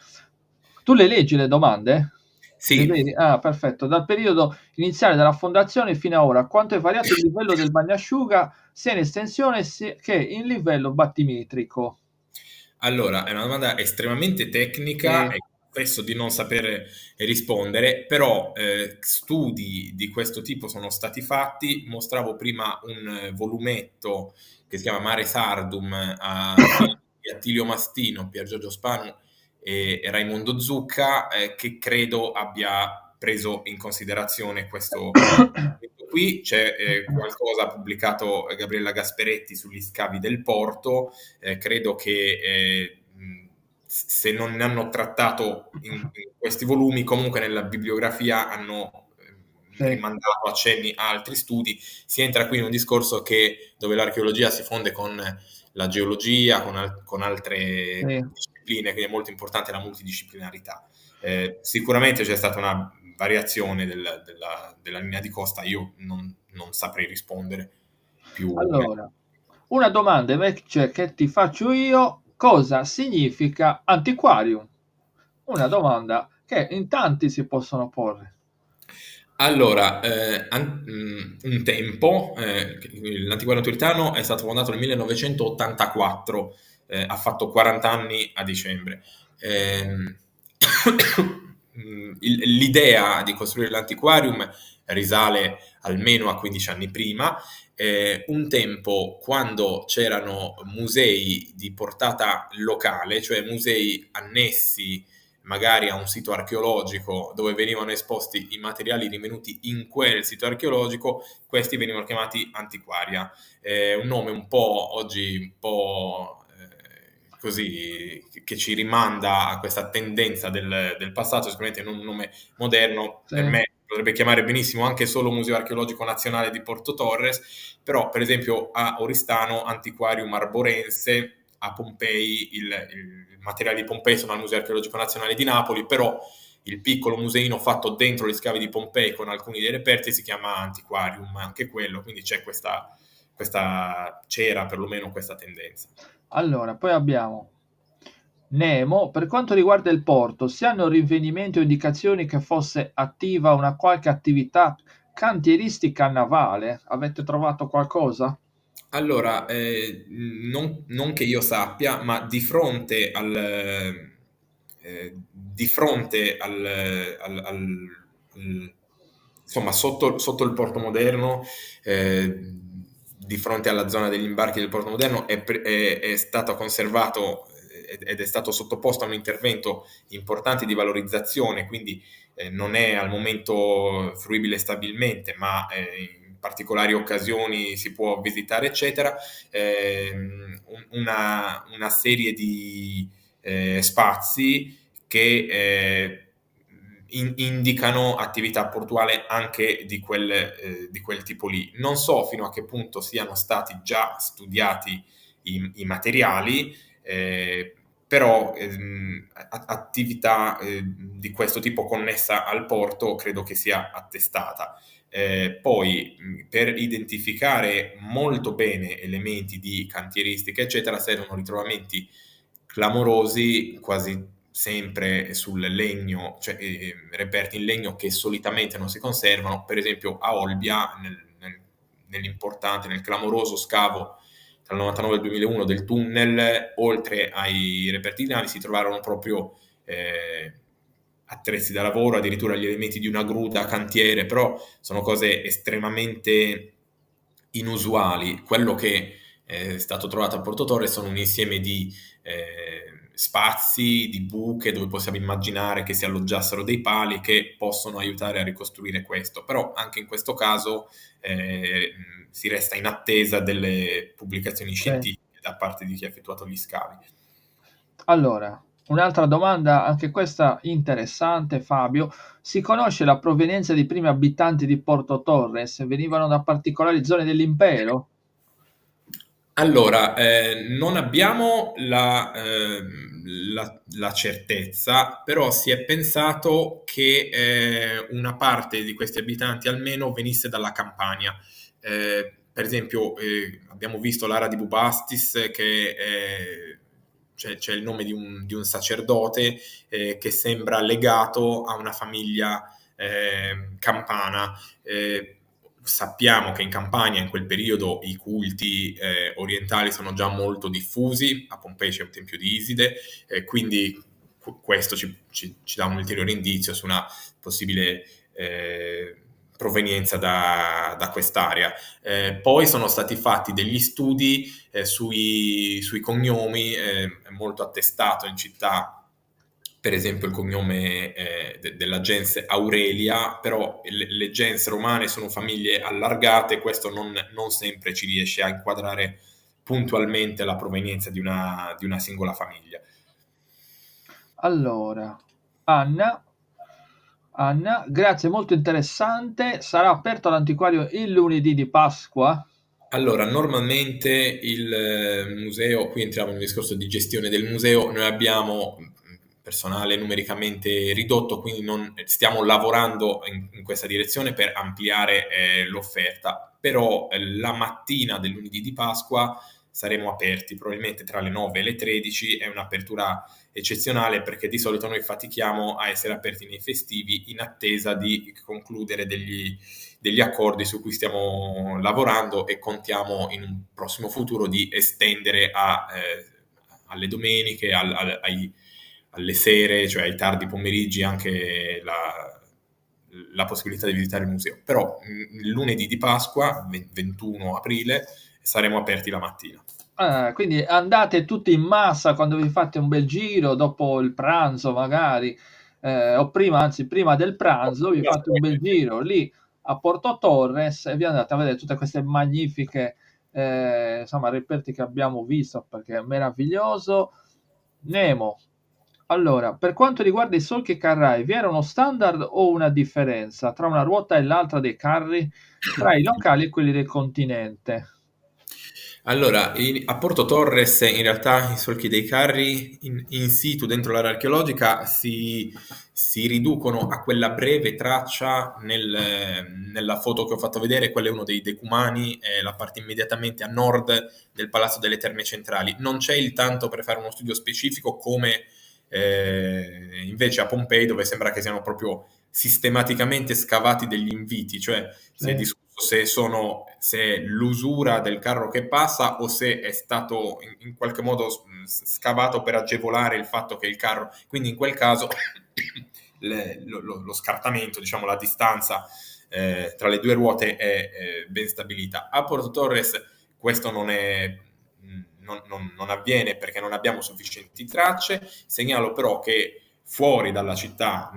Tu le leggi le domande? Sì. Perfetto. Dal periodo iniziale della fondazione fino a ora, quanto è variato il livello del bagnasciuga sia in estensione che in livello battimetrico? Allora, è una domanda estremamente tecnica Sì. e penso di non sapere rispondere, però studi di questo tipo sono stati fatti. Mostravo prima un volumetto che si chiama Mare Sardum a firma di Attilio Mastino, Pier Giorgio Spanu e Raimondo Zucca, che credo abbia preso in considerazione questo. Qui c'è qualcosa pubblicato Gabriella Gasperetti sugli scavi del porto, credo che se non ne hanno trattato in questi volumi, comunque nella bibliografia hanno Sì, rimandato accenni a altri studi. Si entra qui in un discorso dove l'archeologia si fonde con la geologia, con altre sì. discipline, quindi è molto importante la multidisciplinarità. Sicuramente c'è stata una variazione della linea di costa, io non saprei rispondere più. Allora, una domanda invece che ti faccio io: cosa significa antiquarium? Una domanda che in tanti si possono porre. Allora, un tempo, l'Antiquario Turitano è stato fondato nel 1984, ha fatto 40 anni a dicembre. Ehm, L'idea di costruire l'antiquarium risale almeno a 15 anni prima. Un tempo, quando c'erano musei di portata locale, cioè musei annessi magari a un sito archeologico dove venivano esposti i materiali rinvenuti in quel sito archeologico, questi venivano chiamati antiquaria. Un nome un po' oggi, un po' così, che ci rimanda a questa tendenza del passato, sicuramente non un nome moderno, Sì, per me potrebbe chiamare benissimo anche solo Museo Archeologico Nazionale di Porto Torres, però per esempio a Oristano Antiquarium Arborense, a Pompei il materiale di Pompei sono al Museo Archeologico Nazionale di Napoli, però il piccolo museino fatto dentro gli scavi di Pompei con alcuni dei reperti si chiama Antiquarium, anche quello, quindi c'era perlomeno questa tendenza. allora poi abbiamo Nemo. Per quanto riguarda il porto, si hanno rinvenimenti o indicazioni che fosse attiva una qualche attività cantieristica navale? Avete trovato qualcosa? Allora, non che io sappia, ma di fronte insomma, sotto il Porto Moderno, di fronte alla zona degli imbarchi del Porto Moderno, è stato conservato ed è stato sottoposto a un intervento importante di valorizzazione, quindi non è al momento fruibile stabilmente, ma in particolari occasioni si può visitare, eccetera. Una serie di spazi che indicano attività portuale anche di quel tipo lì. Non so fino a che punto siano stati già studiati i materiali, però attività di questo tipo connessa al porto credo che sia attestata. Poi per identificare molto bene elementi di cantieristica, eccetera, servono ritrovamenti clamorosi, quasi sempre sul legno, cioè reperti in legno che solitamente non si conservano. Per esempio a Olbia, nell'importante, nel clamoroso scavo tra il 99 e il 2001 del tunnel, oltre ai reperti di navi si trovarono proprio attrezzi da lavoro, addirittura gli elementi di una gru da cantiere, però sono cose estremamente inusuali. Quello che è stato trovato a Porto Torre sono un insieme di spazi, di buche dove possiamo immaginare che si alloggiassero dei pali che possono aiutare a ricostruire questo, però anche in questo caso si resta in attesa delle pubblicazioni Sì. scientifiche da parte di chi ha effettuato gli scavi. Allora, un'altra domanda, anche questa interessante, Fabio. Si conosce la provenienza dei primi abitanti di Porto Torres? Venivano da particolari zone dell'impero? Allora, non abbiamo la certezza, però si è pensato che una parte di questi abitanti almeno venisse dalla Campania. Per esempio, abbiamo visto l'Ara di Bubastis, c'è il nome di un sacerdote che sembra legato a una famiglia campana. sappiamo che in Campania in quel periodo i culti orientali sono già molto diffusi, a Pompei c'è un tempio di Iside, quindi questo ci dà un ulteriore indizio su una possibile provenienza da quest'area. Poi sono stati fatti degli studi sui cognomi, è molto attestato in città per esempio il cognome della gens Aurelia, però le gens romane sono famiglie allargate, questo non sempre ci riesce a inquadrare puntualmente la provenienza di una singola famiglia. Allora, Anna, Anna, grazie, molto interessante. Sarà aperto all'antiquario il lunedì di Pasqua? Allora, normalmente il museo, qui entriamo nel discorso di gestione del museo, noi abbiamo personale numericamente ridotto, quindi stiamo lavorando in questa direzione per ampliare l'offerta, però la mattina del lunedì di Pasqua saremo aperti, probabilmente tra le 9 e le 13, è un'apertura eccezionale perché di solito noi fatichiamo a essere aperti nei festivi in attesa di concludere degli accordi su cui stiamo lavorando e contiamo in un prossimo futuro di estendere alle domeniche, alle sere, cioè ai tardi pomeriggi, anche la possibilità di visitare il museo. Però il lunedì di Pasqua, 21 aprile, saremo aperti la mattina. Quindi andate tutti in massa quando vi fate un bel giro, dopo il pranzo magari, o prima, anzi prima del pranzo, vi fate un bel giro lì a Porto Torres e vi andate a vedere tutte queste magnifiche, insomma, reperti che abbiamo visto perché è meraviglioso. Nemo, allora, per quanto riguarda i solchi carrai, vi era uno standard o una differenza tra una ruota e l'altra dei carri tra i locali e quelli del continente? Allora, a Porto Torres in realtà i solchi dei carri in situ dentro l'area archeologica si riducono a quella breve traccia nella foto che ho fatto vedere, quello è uno dei decumani, è la parte immediatamente a nord del Palazzo delle Terme Centrali. Non c'è il tanto per fare uno studio specifico come invece a Pompei, dove sembra che siano proprio sistematicamente scavati degli inviti, cioè si è Sì. discusso se è l'usura del carro che passa o se è stato in qualche modo scavato per agevolare il fatto che il carro, quindi in quel caso lo scartamento, diciamo la distanza tra le due ruote è ben stabilita. A Porto Torres questo non avviene perché non abbiamo sufficienti tracce. Segnalo però che fuori dalla città,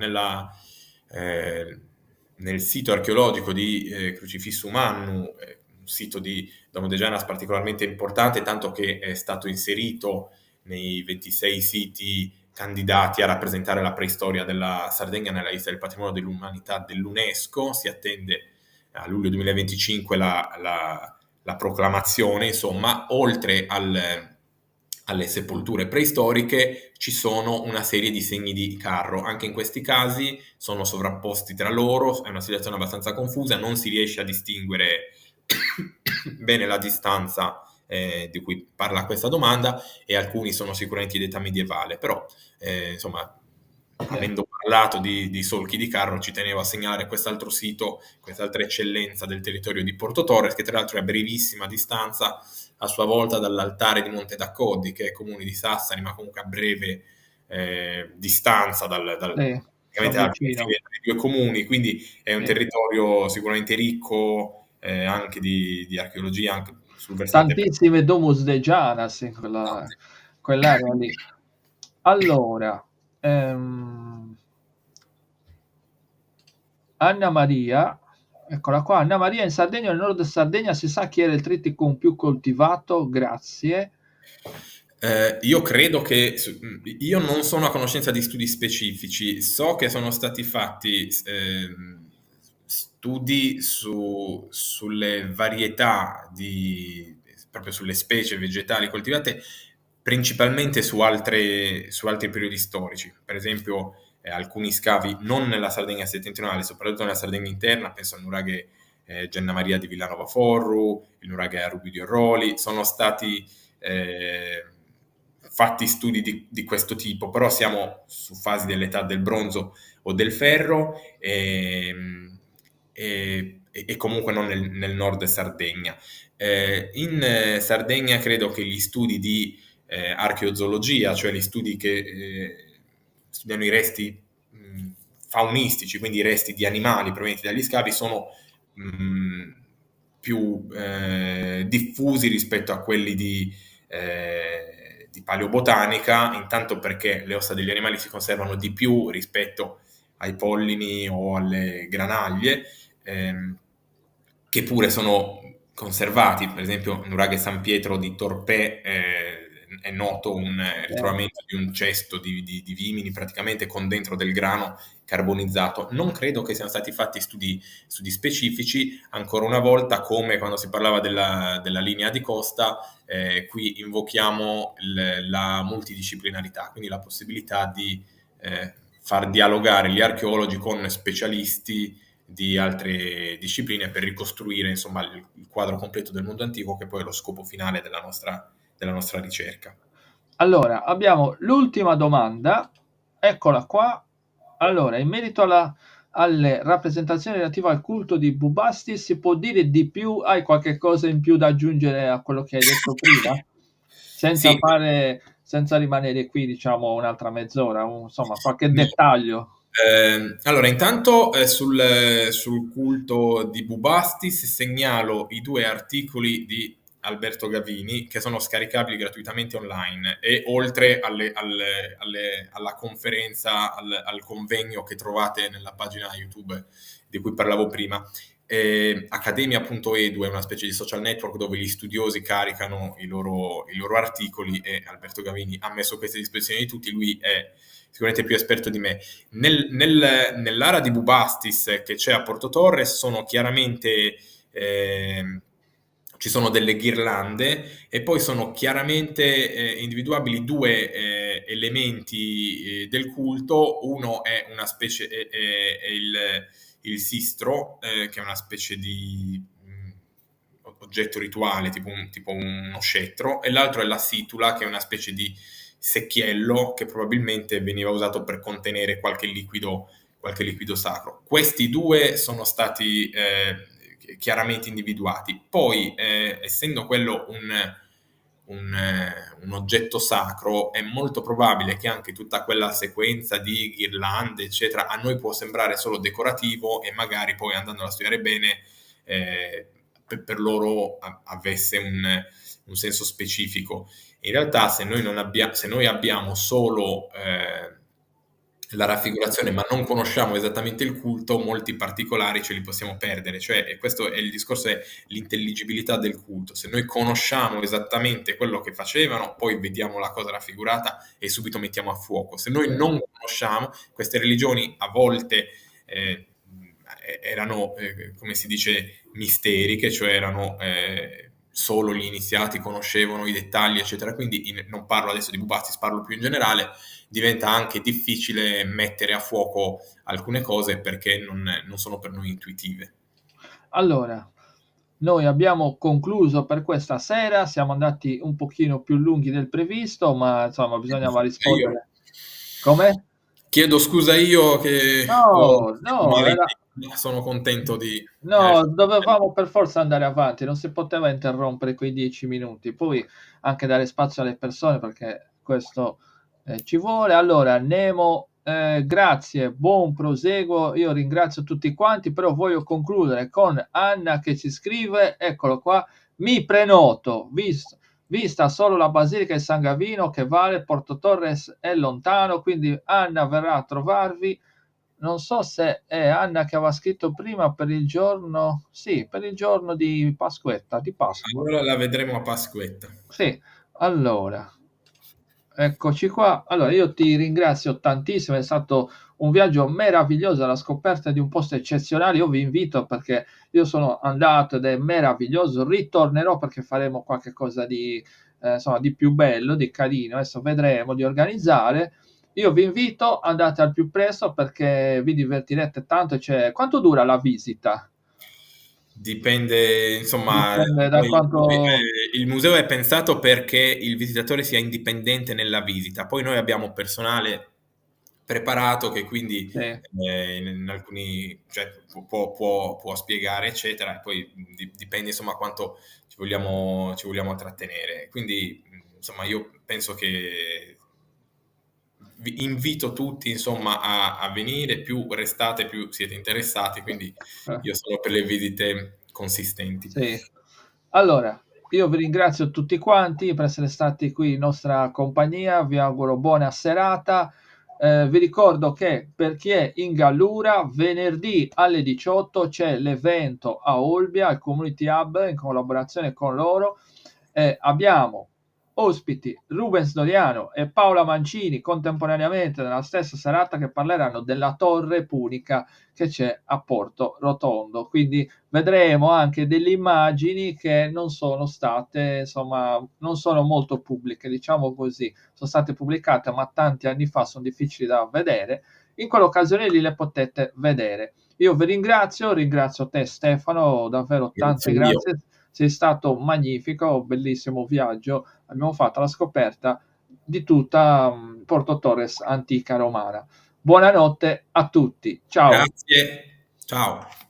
nel sito archeologico di Crucifissum Annu, un sito di Domo de Janas particolarmente importante, tanto che è stato inserito nei 26 siti candidati a rappresentare la preistoria della Sardegna nella lista del patrimonio dell'umanità dell'UNESCO. Si attende a luglio 2025 la proclamazione, insomma, oltre alle sepolture preistoriche ci sono una serie di segni di carro. Anche in questi casi sono sovrapposti tra loro, è una situazione abbastanza confusa, non si riesce a distinguere bene la distanza di cui parla questa domanda e alcuni sono sicuramente di età medievale, però insomma avendo parlato di solchi di carro ci tenevo a segnalare quest'altro sito, quest'altra eccellenza del territorio di Porto Torres, che tra l'altro è a brevissima distanza a sua volta dall'altare di Monte d'Accoddi, che è comune di Sassari, ma comunque a breve distanza Sì, sono dal vicino. confine tra i due comuni, quindi è un Sì. territorio sicuramente ricco anche di archeologia, anche sul versante. Tantissime Domus de Janas in quell'area lì. Allora, Anna Maria, eccola qua. Anna Maria, in Sardegna, nel nord Sardegna, si sa chi era il triticum più coltivato? Grazie. Io credo che io non sono a conoscenza di studi specifici, so che sono stati fatti studi sulle varietà proprio sulle specie vegetali coltivate principalmente su altri periodi storici, per esempio alcuni scavi non nella Sardegna settentrionale, soprattutto nella Sardegna interna, penso al nuraghe Genna Maria di Villanova Forru, il nuraghe Rubi di Orroli, sono stati eh, fatti studi di questo tipo, però siamo su fasi dell'età del bronzo o del ferro e comunque non nel nord Sardegna. In Sardegna credo che gli studi di archeozoologia, cioè gli studi che studiano i resti faunistici, quindi i resti di animali provenienti dagli scavi, sono più diffusi rispetto a quelli di paleobotanica, intanto perché le ossa degli animali si conservano di più rispetto ai pollini o alle granaglie, che pure sono conservati. Per esempio, Nuraghe San Pietro di Torpè è noto un ritrovamento di un cesto di vimini praticamente con dentro del grano carbonizzato. Non credo che siano stati fatti studi specifici, ancora una volta, come quando si parlava della linea di costa, qui invochiamo la multidisciplinarità, quindi la possibilità di far dialogare gli archeologi con specialisti di altre discipline per ricostruire insomma il quadro completo del mondo antico, che poi è lo scopo finale della nostra ricerca. Allora, abbiamo l'ultima domanda, eccola qua. Allora, in merito alle rappresentazioni relative al culto di Bubastis, si può dire di più? Hai qualche cosa in più da aggiungere a quello che hai detto prima? Sì, Senza rimanere qui, diciamo, un'altra mezz'ora, insomma, qualche dettaglio. allora, intanto sul culto di Bubastis segnalo i 2 articoli di Alberto Gavini che sono scaricabili gratuitamente online, e oltre alla conferenza, al convegno che trovate nella pagina YouTube di cui parlavo prima. Academia.edu è una specie di social network dove gli studiosi caricano i loro articoli, e Alberto Gavini ha messo queste a disposizione di tutti. Lui è sicuramente più esperto di me. Nell'area di Bubastis che c'è a Porto Torres sono chiaramente ci sono delle ghirlande, e poi sono chiaramente individuabili 2 elementi del culto. Uno è una specie, è il sistro, che è una specie di oggetto rituale, tipo uno scettro, e l'altro è la situla, che è una specie di secchiello che probabilmente veniva usato per contenere qualche liquido sacro. Questi 2 sono stati chiaramente individuati. Poi, essendo quello un oggetto sacro, è molto probabile che anche tutta quella sequenza di ghirlande, eccetera, a noi può sembrare solo decorativo, e magari poi, andando a studiare bene, per loro avesse un senso specifico. In realtà, se noi abbiamo solo la raffigurazione, ma non conosciamo esattamente il culto, molti particolari ce li possiamo perdere. Cioè, e questo è il discorso, è l'intelligibilità del culto. Se noi conosciamo esattamente quello che facevano, poi vediamo la cosa raffigurata e subito mettiamo a fuoco. Se noi non conosciamo, queste religioni a volte erano, come si dice, misteriche, cioè erano solo gli iniziati conoscevano i dettagli, eccetera. Quindi non parlo adesso di Bubastis, parlo più in generale. Diventa anche difficile mettere a fuoco alcune cose perché non sono per noi intuitive. Allora, noi abbiamo concluso per questa sera, siamo andati un pochino più lunghi del previsto, ma insomma bisognava Io rispondere. Come? chiedo scusa io che ho No, detto no, male in tempo, sono contento di aver no, fatto dovevamo per forza andare avanti, non si poteva interrompere quei 10 minuti, poi anche dare spazio alle persone perché questo ci vuole. Allora, Nemo, grazie, buon proseguo, io ringrazio tutti quanti, però voglio concludere con Anna che ci scrive, eccolo qua, mi prenoto, vista solo la Basilica di San Gavino che vale, Porto Torres è lontano, quindi Anna verrà a trovarvi. Non so se è Anna che aveva scritto prima per il giorno, sì, per il giorno di Pasquetta, di Pasqua. Allora la vedremo a Pasquetta. Sì, allora, eccoci qua. Allora, io ti ringrazio tantissimo, è stato un viaggio meraviglioso alla scoperta di un posto eccezionale. Io vi invito perché io sono andato ed è meraviglioso. Ritornerò perché faremo qualche cosa di, insomma, di più bello, di carino. Adesso vedremo di organizzare. Io vi invito, andate al più presto perché vi divertirete tanto. Quanto dura la visita? Dipende, insomma, Dipende da quanto... il museo è pensato perché il visitatore sia indipendente nella visita. Poi noi abbiamo personale preparato che quindi sì, in alcuni, cioè, può spiegare, eccetera, e poi dipende insomma quanto ci vogliamo trattenere. Quindi, insomma, io penso che vi invito tutti, insomma, a venire, più restate, più siete interessati, quindi eh, io sono per le visite consistenti. sì. Allora, io vi ringrazio tutti quanti per essere stati qui in nostra compagnia, vi auguro buona serata. Vi ricordo che per chi è in Gallura, venerdì alle 18 c'è l'evento a Olbia, il Community Hub, in collaborazione con loro. Abbiamo ospiti Rubens Doriano e Paola Mancini contemporaneamente nella stessa serata, che parleranno della torre punica che c'è a Porto Rotondo. Quindi vedremo anche delle immagini che non sono state, insomma, non sono molto pubbliche, diciamo così, sono state pubblicate ma tanti anni fa, sono difficili da vedere. In quell'occasione lì le potete vedere. Io vi ringrazio, ringrazio te Stefano, davvero tante Grazie io. grazie, sei stato magnifico, bellissimo viaggio, abbiamo fatto la scoperta di tutta Porto Torres antica romana. Buonanotte a tutti, ciao. Grazie. Ciao.